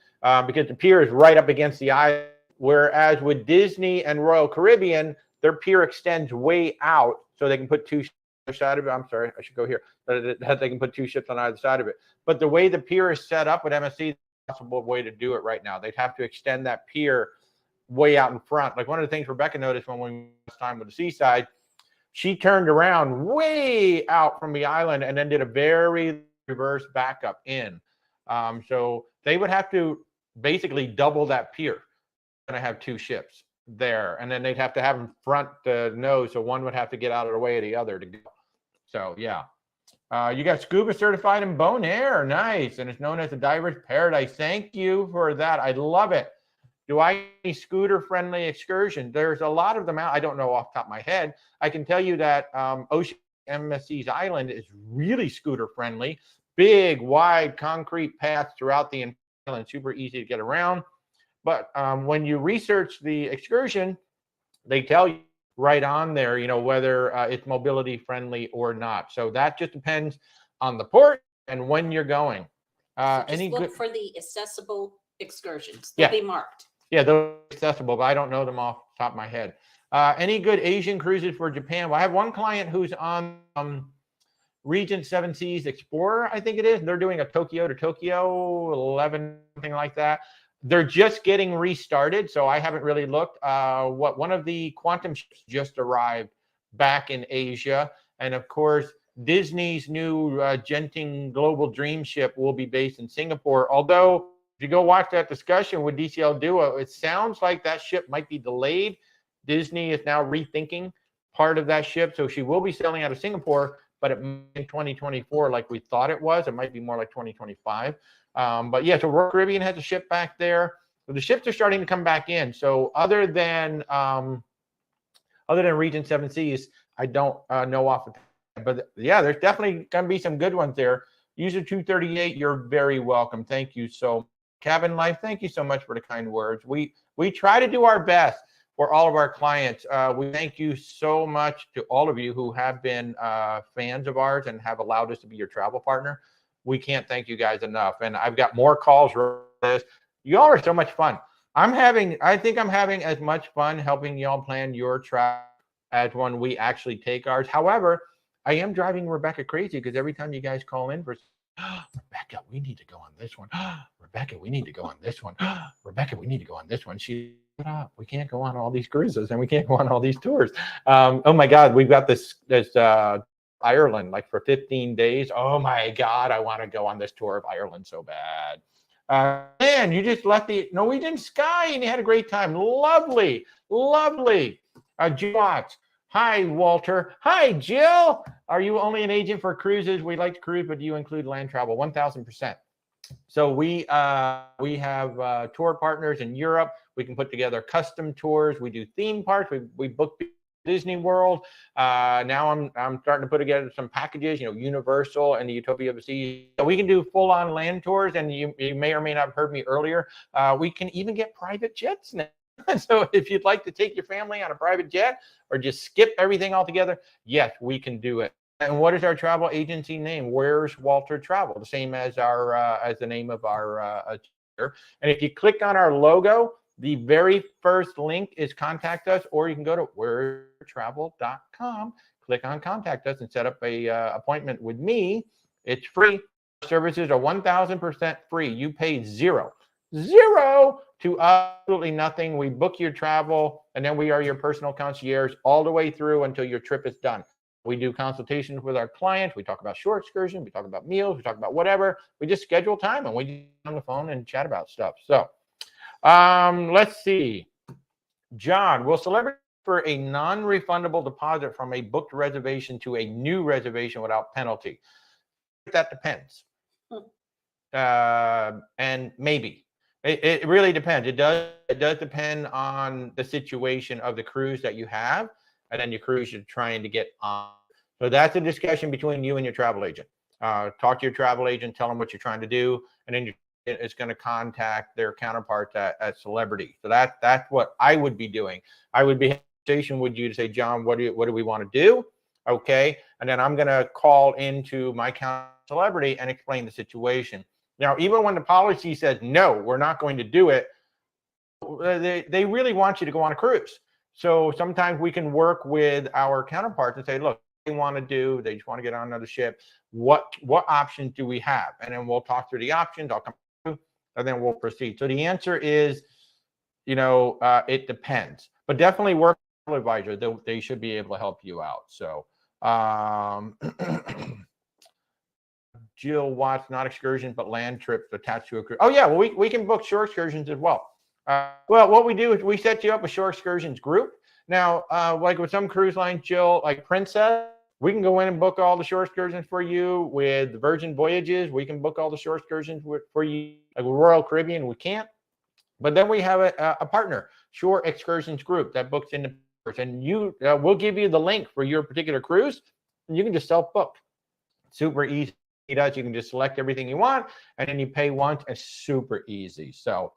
because the pier is right up against the island. Whereas with Disney and Royal Caribbean, their pier extends way out, so they can put 2 ships on either side of it. I'm sorry, I should go here. That they can put 2 ships on either side of it. But the way the pier is set up with MSC, possible way to do it right now. They'd have to extend that pier way out in front. Like one of the things Rebecca noticed when we was time with the Seaside, she turned around way out from the island and then did a very reverse backup in. So they would have to basically double that pier. Going to have 2 ships there, and then they'd have to have them front to nose, so one would have to get out of the way of the other to go. So yeah. You got scuba certified in Bonaire. Nice. And it's known as the Diver's Paradise. Thank you for that. I love it. Do I have any scooter-friendly excursions? There's a lot of them out. I don't know off the top of my head. I can tell you that Ocean MSC's island is really scooter-friendly. Big, wide, concrete paths throughout the island. Super easy to get around. But when you research the excursion, they tell you right on there, whether it's mobility friendly or not. So that just depends on the port and when you're going. So just look for the accessible excursions. They'll be marked. Yeah, they're accessible, but I don't know them off the top of my head. Any good Asian cruises for Japan? Well, I have one client who's on Regent 7 Seas Explorer, I think it is. They're doing a Tokyo to Tokyo 11, something like that. They're just getting restarted, so I haven't really looked. One of the Quantum ships just arrived back in Asia, and of course, Disney's new Genting Global Dream ship will be based in Singapore. Although, if you go watch that discussion with DCL Duo, it sounds like that ship might be delayed. Disney is now rethinking part of that ship, so she will be sailing out of Singapore, but in 2024, like we thought it was. It might be more like 2025. But yeah, so Royal Caribbean has a ship back there. So the ships are starting to come back in. So other than Regent 7 Seas, I don't know off the top. But yeah, there's definitely going to be some good ones there. User 238, you're very welcome. Thank you so much. Cabin Life, thank you so much for the kind words. We try to do our best for all of our clients. We thank you so much to all of you who have been fans of ours and have allowed us to be your travel partner. We can't thank you guys enough. And I've got more calls for this. Y'all are so much fun. I think I'm having as much fun helping y'all plan your travel as when we actually take ours. However, I am driving Rebecca crazy because every time you guys call in for, Rebecca, we need to go on this one. Rebecca, we need to go on this one. Rebecca, we need to go on this one. She's We can't go on all these cruises and we can't go on all these tours. Oh my God, we've got this Ireland, like for 15 days. Oh my God, I want to go on this tour of Ireland so bad. Man, you just left the Norwegian Sky and you had a great time. Lovely, lovely. Jill Watts. Hi, Walter. Hi, Jill. Are you only an agent for cruises? We like to cruise, but do you include land travel? 1,000%. So we have tour partners in Europe. We can put together custom tours. We do theme parks. We book Disney World. Now I'm starting to put together some packages, Universal and the Utopia of the Sea. So we can do full-on land tours, and you may or may not have heard me earlier. We can even get private jets now. So if you'd like to take your family on a private jet or just skip everything altogether, yes, we can do it. And what is our travel agency name? Where's Walter Travel? The same as our as the name of our and if you click on our logo, the very first link is contact us, or you can go to wherestravel.com, click on contact us, and set up a appointment with me. It's free. Services are 1,000% free. You pay zero to absolutely nothing. We book your travel, and then we are your personal concierge all the way through until your trip is done. We do consultations with our clients. We talk about shore excursion. We talk about meals. We talk about whatever. We just schedule time and we get on the phone and chat about stuff. So let's see. John, will celebrity offer a non-refundable deposit from a booked reservation to a new reservation without penalty? That depends. And maybe. It really depends. It does depend on the situation of the cruise that you have, and then your cruise you're trying to get on. So that's a discussion between you and your travel agent. Talk to your travel agent, tell them what you're trying to do, and then it's going to contact their counterparts at Celebrity. So that's what I would be doing. I would be having a conversation with you to say, John, what do we want to do? Okay, and then I'm going to call into my Celebrity and explain the situation. Now, even when the policy says no, we're not going to do it, they really want you to go on a cruise. So sometimes we can work with our counterparts and say, look, they want to do, they just want to get on another ship. What options do we have? And then we'll talk through the options. I'll come through, and then we'll proceed. So the answer is, it depends. But definitely work with an advisor. They should be able to help you out. So Jill Watts, not excursions, but land trips attached to a cruise. Oh, yeah, well, we can book shore excursions as well. Well, what we do is we set you up a shore excursions group. Now, like with some cruise lines, Jill, like Princess, we can go in and book all the shore excursions for you. With Virgin Voyages, we can book all the shore excursions for you. Like with Royal Caribbean, we can't. But then we have a partner, Shore Excursions Group, that books in the and you we'll give you the link for your particular cruise, and you can just self-book. Super easy. You can just select everything you want, and then you pay once. It's super easy. So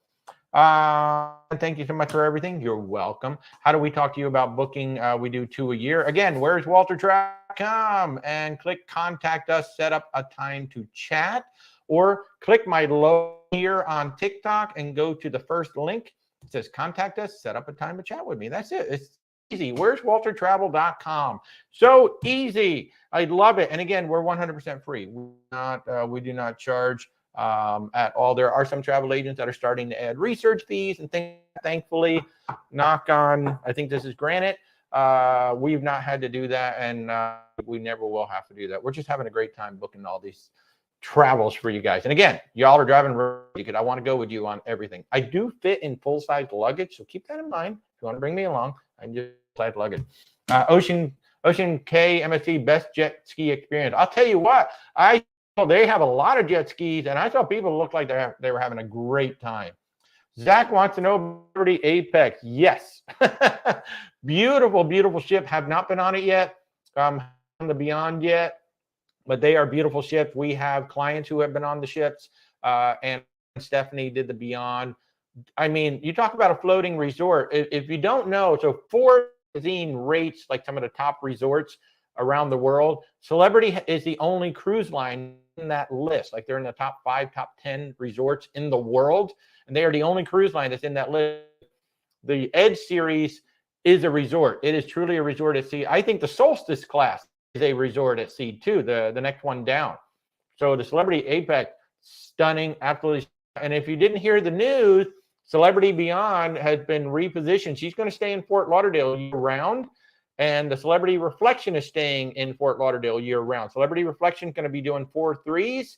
thank you so much for everything. You're welcome. How do we talk to you about booking? We do 2 a year. Again, where's WalterTravel.com, and click contact us, set up a time to chat, or click my logo here on TikTok and go to the first link. It says contact us, set up a time to chat with me. That's it. It's easy. Where's WalterTravel.com? So easy. I love it. And again, we're 100% free. We do not charge at all. There are some travel agents that are starting to add research fees and things. Thankfully, knock on, I think this is granite. We've not had to do that, and we never will have to do that. We're just having a great time booking all these travels for you guys. And again, y'all are driving because I want to go with you on everything. I do fit in full-size luggage, so keep that in mind. If you want to bring me along, I just full-size luggage. Ocean K MSC best jet ski experience. I'll tell you what, they have a lot of jet skis, and I saw people look like they were having a great time. Zach wants to know Liberty Apex. Yes. Beautiful, beautiful ship. Have not been on it yet. On the Beyond yet. But they are beautiful ships. We have clients who have been on the ships, and Stephanie did the Beyond. I mean, you talk about a floating resort. If you don't know, so Forbes magazine rates like some of the top resorts around the world. Celebrity is the only cruise line in that list. Like they're in the top 5, top 10 resorts in the world, and they are the only cruise line that's in that list. The Edge series is a resort. It is truly a resort at sea. I think the Solstice class is a resort at sea too, the next one down. So the Celebrity Apex, stunning, absolutely. And if you didn't hear the news, Celebrity Beyond has been repositioned. She's going to stay in Fort Lauderdale year round. And the Celebrity Reflection is staying in Fort Lauderdale year round. Celebrity Reflection is going to be doing 4 threes,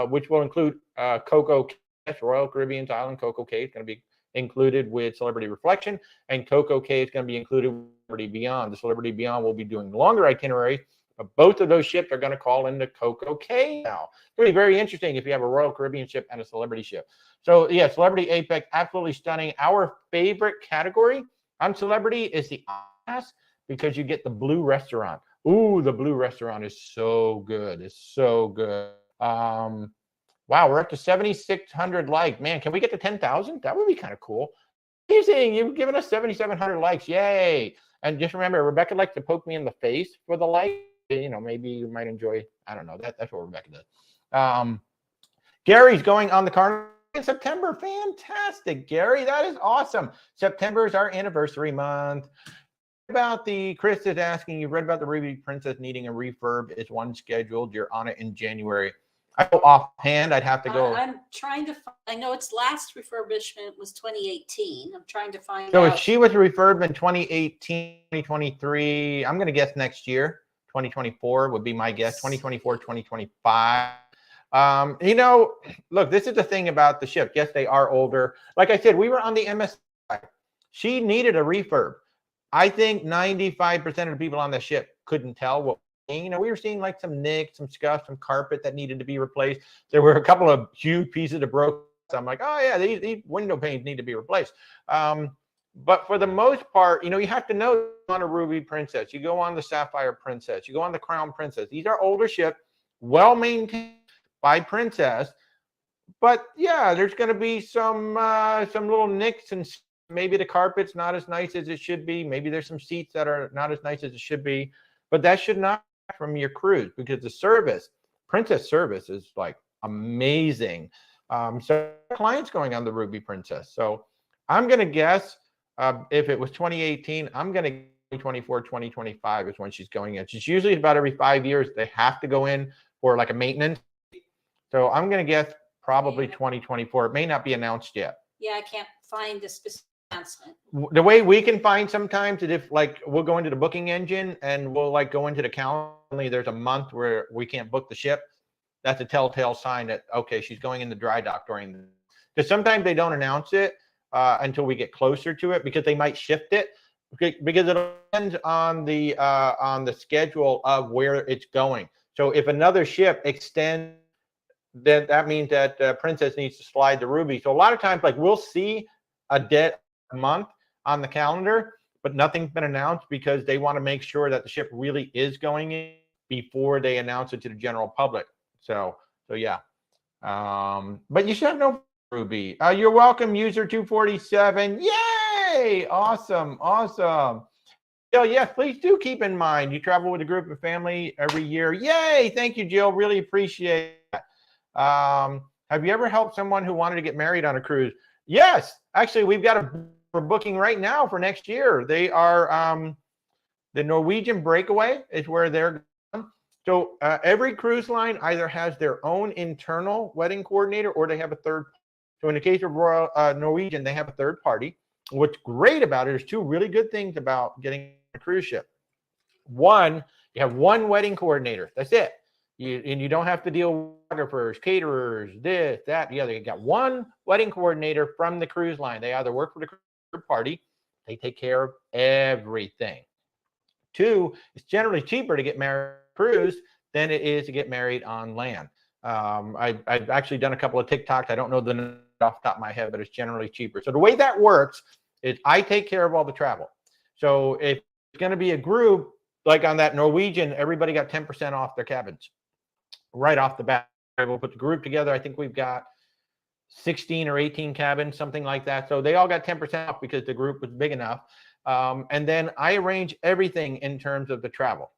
which will include Coco Cay, Royal Caribbean's Island Coco Cay is going to be included with Celebrity Reflection, and Coco Cay is going to be included with Celebrity Beyond. The Celebrity Beyond will be doing longer itineraries, but both of those ships are going to call into Coco Cay now. It's going to be very interesting if you have a Royal Caribbean ship and a Celebrity ship. So yeah, Celebrity Apex, absolutely stunning. Our favorite category on Celebrity is the class, because you get the blue restaurant. Ooh, the blue restaurant is so good. It's so good. Wow, we're up to 7,600 likes. Man, can we get to 10,000? That would be kind of cool. Amazing, you've given us 7,700 likes. Yay. And just remember, Rebecca likes to poke me in the face for the like. You know, maybe you might enjoy, I don't know, that's what Rebecca does. Gary's going on the carnival in September. Fantastic, Gary. That is awesome. September is our anniversary month. About Chris is asking, you've read about the Ruby Princess needing a refurb. Is one scheduled? You're on it in January. I go offhand, I'd have to go. I'm trying to find, I know its last refurbishment was 2018. I'm trying to find so out. if she was refurbed in 2018, 2023, I'm going to guess next year, 2024 would be my guess, 2024, 2025. You know, look, this is the thing about the ship. Yes, they are older. Like I said, we were on the MS. She needed a refurb. I think 95% of the people on the ship couldn't tell what, you know, we were seeing like some nicks, some scuffs, some carpet that needed to be replaced. There were a couple of huge pieces of broken. I'm like, oh yeah, these window panes need to be replaced. But for the most part, you know, you have to know on a Ruby Princess, you go on the Sapphire Princess, you go on the Crown Princess. These are older ships, well maintained by Princess. But yeah, there's going to be some little nicks, and maybe the carpet's not as nice as it should be. Maybe there's some seats that are not as nice as it should be. But that should not be from your cruise, because the service, Princess service, is like amazing. So clients going on the Ruby Princess. So I'm going to guess if it was 2018, I'm going to 2024, 2025 is when she's going in. She's usually about every 5 years. They have to go in for like a maintenance. So I'm going to guess probably 2024. It may not be announced yet. Yeah, I can't find the specific announcement. The way we can find sometimes is if like we'll go into the booking engine and we'll like go into the calendar. There's a month where we can't book the ship. That's a telltale sign that, okay, she's going in the dry dock during the, because sometimes they don't announce it until we get closer to it, because they might shift it, because it depends on the schedule of where it's going. So if another ship extends, then that means that Princess needs to slide the Ruby. So a lot of times, like we'll see a dead month on the calendar, but nothing's been announced, because they want to make sure that the ship really is going in before they announce it to the general public. So yeah. But you should have no Ruby. You're welcome, user 247. Yay! Awesome. Yes, please do keep in mind you travel with a group of family every year. Yay! Thank you, Jill. Really appreciate that. Have you ever helped someone who wanted to get married on a cruise? Yes, actually, we've got we're booking right now for next year. They are the Norwegian Breakaway is where they're going. So every cruise line either has their own internal wedding coordinator, or they have a third. So in the case of Royal Norwegian, they have a third party. What's great about it is two really good things about getting a cruise ship. One, you have one wedding coordinator. That's it. You don't have to deal with photographers, caterers, this, that, the other. You got one wedding coordinator from the cruise line. They either work for the cruise party, they take care of everything. Two, it's generally cheaper to get married on a cruise than it is to get married on land. I've actually done a couple of TikToks. I don't know the number off the top of my head, but it's generally cheaper. So the way that works is I take care of all the travel. So if it's going to be a group, like on that Norwegian, everybody got 10% off their cabins right off the bat. We'll put the group together. I think we've got 16 or 18 cabins, something like that. So they all got 10% off because the group was big enough. And then I arrange everything in terms of the travel.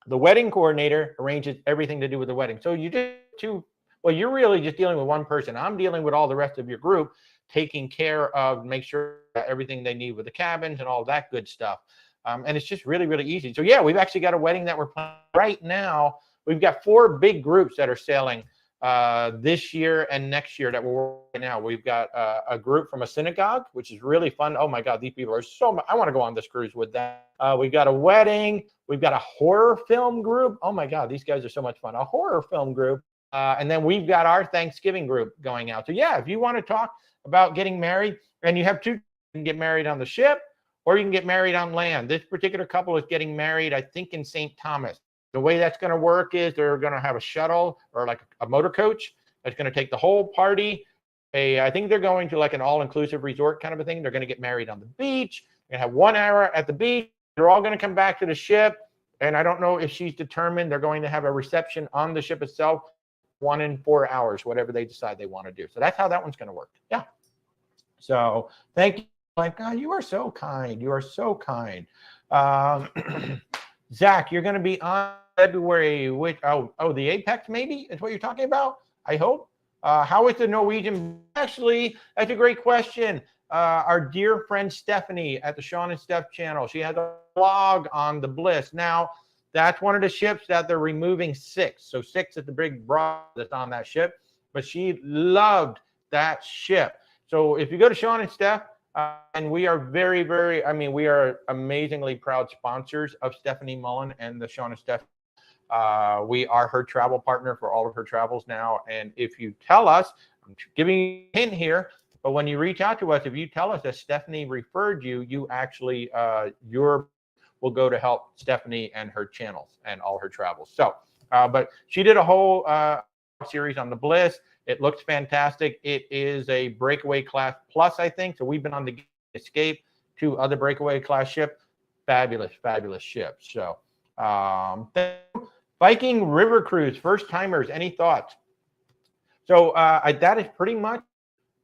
The wedding coordinator arranges everything to do with the wedding. So you're really just dealing with one person. I'm dealing with all the rest of your group, taking care of, make sure everything they need with the cabins and all that good stuff. And it's just really, really easy. So yeah, we've actually got a wedding that we're planning right now. We've got 4 big groups that are sailing this year and next year that we're working now. We've got a group from a synagogue, which is really fun. Oh my God, these people are so much. I want to go on this cruise with them. We've got a wedding. We've got a horror film group. Oh my God, these guys are so much fun. A horror film group. And then we've got our Thanksgiving group going out. So yeah, if you want to talk about getting married, and you have two, you can get married on the ship or you can get married on land. This particular couple is getting married, I think, in St. Thomas. The way that's going to work is they're going to have a shuttle or like a motor coach that's going to take the whole party. I think they're going to like an all-inclusive resort kind of a thing. They're going to get married on the beach. They're going to have 1 hour at the beach. They're all going to come back to the ship. And I don't know if she's determined. They're going to have a reception on the ship itself, 1 in 4 hours, whatever they decide they want to do. So that's how that one's going to work. Yeah. So thank you. Like, God, you are so kind. You are so kind. Zach, you're going to be on February. Which the Apex maybe is what you're talking about. I hope. How is the Norwegian? Actually, that's a great question. Our dear friend Stephanie at the Sean and Steph channel. She has a blog on the Bliss. Now, that's one of the ships that they're removing 6. So 6 is the big broad that's on that ship. But she loved that ship. So if you go to Sean and Steph, and we are very, very, we are amazingly proud sponsors of Stephanie Mullen and the Sean and Steph. We are her travel partner for all of her travels now. And if you tell us, I'm giving you a hint here, but when you reach out to us, if you tell us that Stephanie referred you, you actually, will go to help Stephanie and her channels and all her travels. So, but she did a whole series on the Bliss. It looks fantastic. It is a breakaway class plus, I think. So we've been on the Escape, 2 other breakaway class ship. Fabulous, fabulous ships. So Viking River Cruise, first timers, any thoughts? So that is pretty much,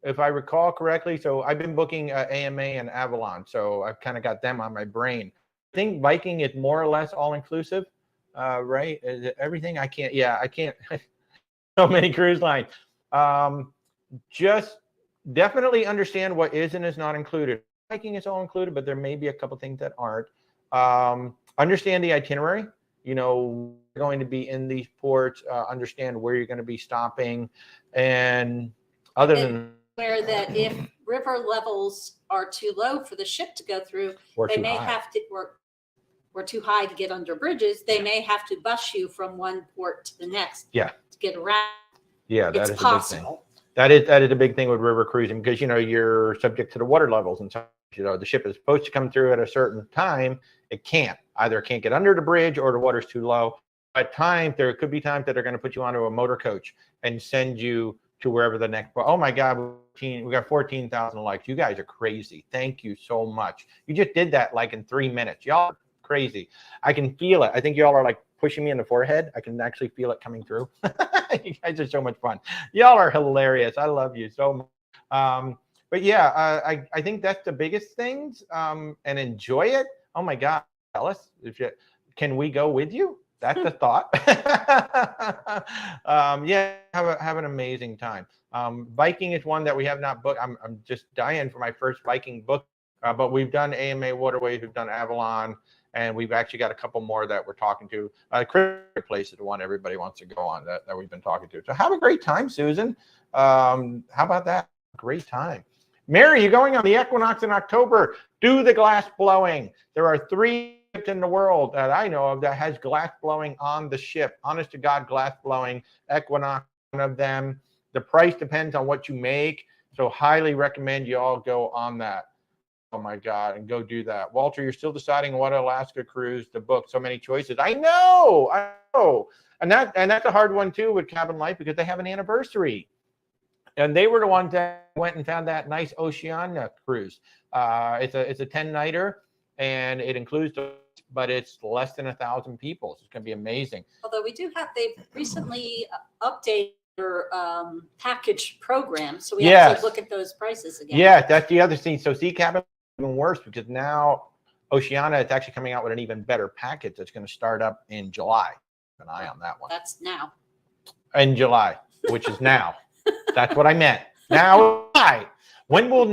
if I recall correctly. So I've been booking AMA and Avalon. So I've kind of got them on my brain. I think Viking is more or less all inclusive, right? Is it everything? I can't. So many cruise lines. Just definitely understand what is and is not included. Viking is all included, but there may be a couple things that aren't. Understand the itinerary. You know, you're going to be in these ports. Understand where you're going to be stopping, and other than where that if river levels are too low for the ship to go through, they may have to or too high to get under bridges. They may have to bus you from one port to the next. Yeah. To get around. Yeah, that it's is possible. A big thing. That is a big thing with river cruising because you're subject to the water levels, and so the ship is supposed to come through at a certain time. It can't. Either it can't get under the bridge or the water's too low. At times, there could be times that they're going to put you onto a motor coach and send you to wherever the next. Oh my God, we got 14,000 likes. You guys are crazy. Thank you so much. You just did that like in 3 minutes. Y'all are crazy. I can feel it. I think y'all are like pushing me in the forehead. I can actually feel it coming through. You guys are so much fun. Y'all are hilarious. I love you so much. But yeah, I think that's the biggest things. And enjoy it. Oh my God, tell us can we go with you? That's the thought. Yeah, have an amazing time. Viking is one that we have not booked. I'm just dying for my first Viking book. But we've done AMA Waterways, we've done Avalon, and we've actually got a couple more that we're talking to. Critical Place is the one everybody wants to go on that we've been talking to. So have a great time, Susan. How about that? Great time. Mary, you're going on the Equinox in October. Do the glass blowing. There are 3 ships in the world that I know of that has glass blowing on the ship. Honest to God, glass blowing. Equinox, one of them. The price depends on what you make. So highly recommend you all go on that. Oh my God, and go do that. Walter, you're still deciding what Alaska cruise to book. So many choices. I know. And that's a hard one too with Cabin Life because they have an anniversary. And they were the ones that went and found that nice Oceania cruise. It's a 10-nighter, and it includes, but it's less than 1,000 people. So it's going to be amazing. Although they've recently updated their package program, so we have to look at those prices again. Yeah, that's the other thing. So Cabin is even worse because now Oceania is actually coming out with an even better package that's going to start up in July. Keep an eye on that one. That's now. In July, which is now. That's what I meant. Now, why? When will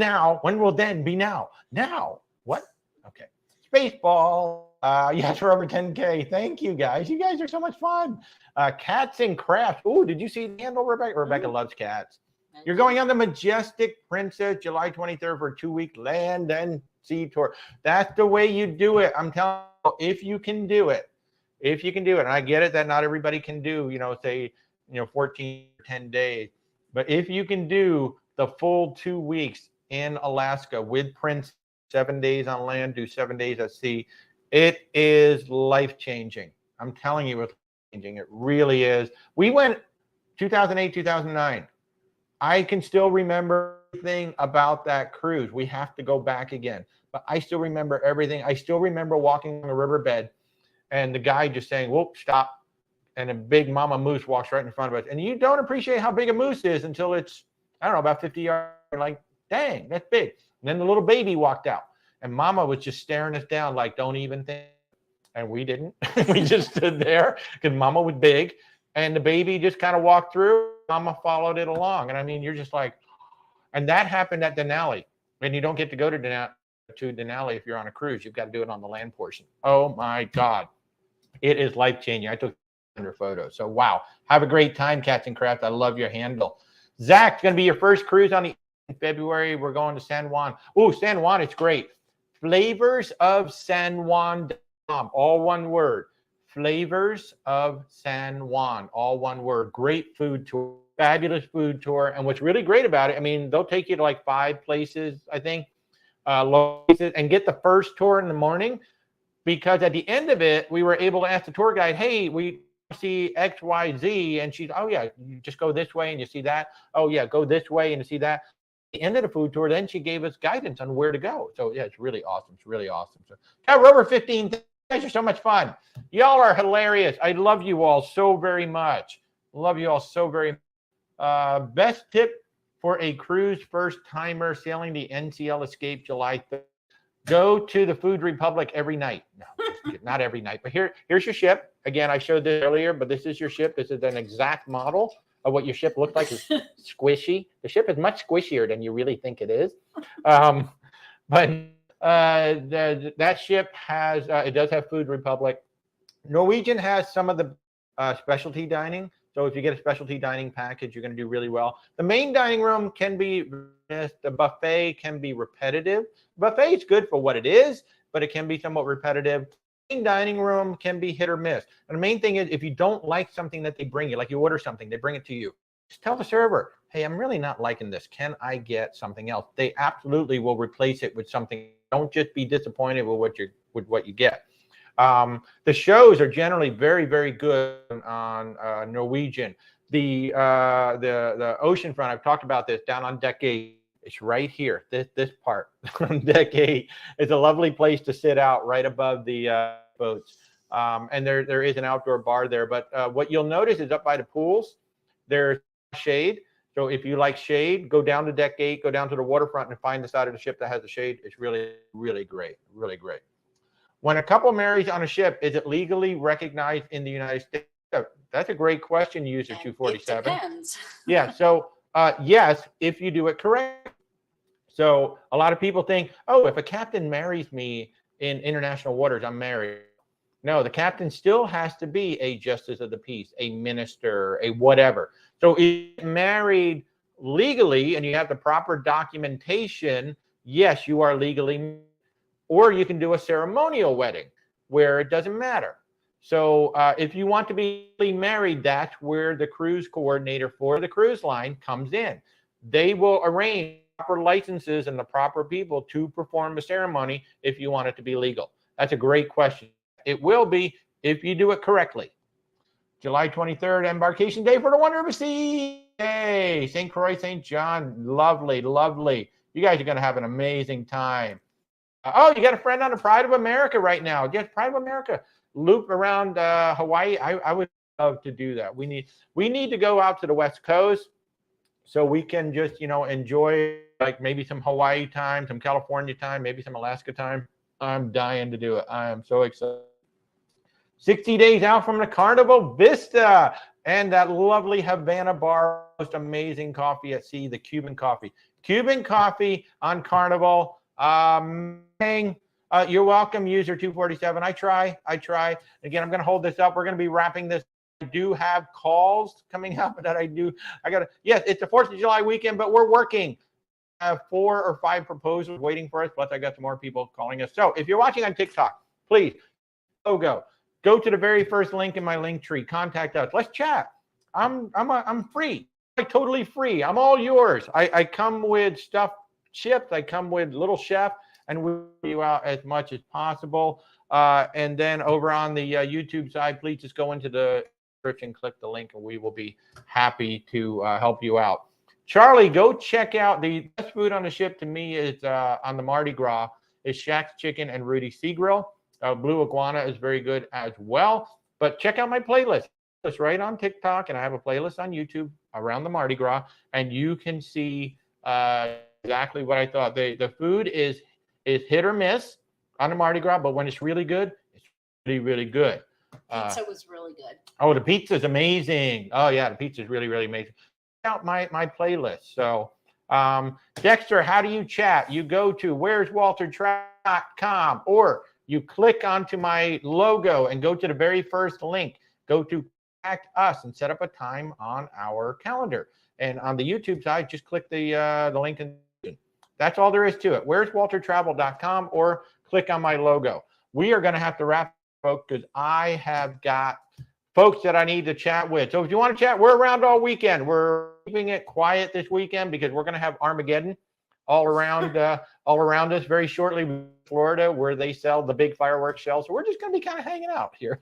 then be now? Now. What? Okay. Spaceball. Yes, we're over 10K. Thank you, guys. You guys are so much fun. Cats and crafts. Oh, did you see the handle, Rebecca? Rebecca loves cats. You're going on the Majestic Princess July 23rd for a 2-week land and sea tour. That's the way you do it. I'm telling you, if you can do it, and I get it that not everybody can do, say, 14 or 10 days, but if you can do the full 2 weeks in Alaska with Prince, 7 days on land, do 7 days at sea, it is life-changing. I'm telling you, it's life-changing. It really is. We went 2008, 2009. I can still remember everything about that cruise. We have to go back again, but I still remember everything. I still remember walking on a riverbed and the guy just saying, whoop, stop. And a big mama moose walks right in front of us. And you don't appreciate how big a moose is until it's, I don't know, about 50 yards. You're like, dang, that's big. And then the little baby walked out and mama was just staring us down like, don't even think. And we didn't. We just stood there because mama was big. And the baby just kind of walked through. Mama followed it along. And I mean, you're just like, and that happened at Denali. And you don't get to go to Denali if you're on a cruise. You've got to do it on the land portion. Oh my God. It is life-changing. I took 100 photos. So wow. Have a great time, Cats and Crafts. I love your handle. Zach, it's going to be your first cruise on the in February. We're going to San Juan. Oh, San Juan, it's great. Flavors of San Juan.com. All one word. Flavors of San Juan, all one word. Great food tour, fabulous food tour. And what's really great about it, I mean, they'll take you to like 5 places, I think, and get the first tour in the morning, because at the end of it, we were able to ask the tour guide, hey, we see X, Y, Z. And she's, oh yeah, you just go this way and you see that. Oh yeah, go this way and you see that. At the end of the food tour, then she gave us guidance on where to go. So yeah, it's really awesome. It's really awesome. So we're over 15. You guys are so much fun. Y'all are hilarious. I love you all so very much. Love you all so very much. Best tip for a cruise first timer sailing the NCL Escape July 3rd. Go to the Food Republic every night. No, not every night, but here's your ship. Again, I showed this earlier, but this is your ship. This is an exact model of what your ship looks like. It's squishy. The ship is much squishier than you really think it is. But that ship has, it does have Food Republic. Norwegian has some of the specialty dining. So if you get a specialty dining package, you're going to do really well. The main dining room can be, the buffet can be repetitive. Buffet is good for what it is, but it can be somewhat repetitive. The main dining room can be hit or miss. And the main thing is, if you don't like something that they bring you, like you order something, they bring it to you, just tell the server, hey, I'm really not liking this. Can I get something else? They absolutely will replace it with something. Don't just be disappointed with what you get. The shows are generally very, very good on Norwegian. The oceanfront, I've talked about this, down on deck 8. It's right here. This part on deck 8. It's a lovely place to sit out right above the boats. And there is an outdoor bar there. But what you'll notice is up by the pools, there's shade. So if you like shade, go down to deck 8, go down to the waterfront and find the side of the ship that has the shade. It's really, really great. Really great. When a couple marries on a ship, is it legally recognized in the United States? That's a great question, user 247. It depends. Yeah, so yes, if you do it correct. So a lot of people think, oh, if a captain marries me in international waters, I'm married. No, the captain still has to be a justice of the peace, a minister, a whatever. So if you're married legally and you have the proper documentation, yes, you are legally married. Or you can do a ceremonial wedding where it doesn't matter. So if you want to be married, that's where the cruise coordinator for the cruise line comes in. They will arrange proper licenses and the proper people to perform the ceremony if you want it to be legal. That's a great question. It will be if you do it correctly. July 23rd, embarkation day for the Wonder of the Sea. Hey, St. Croix, St. John. Lovely, lovely. You guys are going to have an amazing time. Oh, you got a friend on the Pride of America right now. Yes, Pride of America. Loop around Hawaii. I would love to do that. We need to go out to the West Coast so we can just, enjoy like maybe some Hawaii time, some California time, maybe some Alaska time. I'm dying to do it. I am so excited. 60 days out from the Carnival Vista and that lovely Havana bar, most amazing coffee at sea, the Cuban coffee. Cuban coffee on Carnival. You're welcome, user 247. I try. Again, I'm going to hold this up. We're going to be wrapping this. I do have calls coming up that yes, it's the 4th of July weekend, but we're working. I have 4 or 5 proposals waiting for us. Plus, I got some more people calling us. So if you're watching on TikTok, please go to the very first link in my link tree. Contact us. Let's chat. I'm free. I'm totally free. I'm all yours. I come with stuffed chips. I come with Little Chef, and we'll you out as much as possible. And then over on the YouTube side, please just go into the description, click the link, and we will be happy to help you out. Charlie, go check out the best food on the ship to me is on the Mardi Gras is Shaq's Chicken and Rudy's Sea Grill. Blue Iguana is very good as well. But check out my playlist. It's right on TikTok, and I have a playlist on YouTube around the Mardi Gras, and you can see exactly what I thought. The food is hit or miss on the Mardi Gras, but when it's really good, it's really, really good. Pizza was really good. Oh, the pizza is amazing. Oh, yeah, the pizza is really, really amazing. Check out my playlist. So, Dexter, how do you chat? You go to where'swaltertrack.com, or you click onto my logo and go to the very first link. Go to contact us and set up a time on our calendar. And on the YouTube side, just click the link. That's all there is to it. Where'swaltertravel.com, or click on my logo. We are going to have to wrap, folks, because I have got folks that I need to chat with. So if you want to chat, we're around all weekend. We're keeping it quiet this weekend because we're going to have Armageddon all around us very shortly in Florida, where they sell the big fireworks shells. So we're just going to be kind of hanging out here.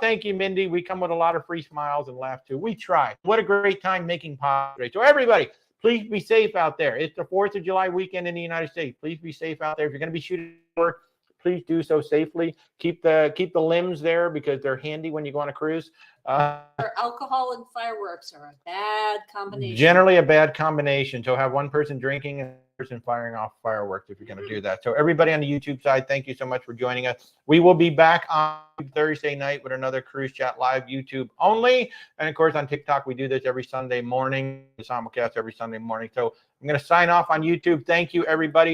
Thank you, Mindy. We come with a lot of free smiles and laughs too. We try. What a great time making podcasts. So everybody, please be safe out there. It's the 4th of July weekend in the United States. Please be safe out there. If you're going to be shooting for, please do so safely. Keep the limbs there because they're handy when you go on a cruise. Alcohol and fireworks are a bad combination. Generally a bad combination. So have one person drinking and one person firing off fireworks if you're going to do that. So everybody on the YouTube side, thank you so much for joining us. We will be back on Thursday night with another Cruise Chat Live, YouTube only. And of course on TikTok, we do this every Sunday morning, the Simulcast every Sunday morning. So I'm going to sign off on YouTube. Thank you, everybody.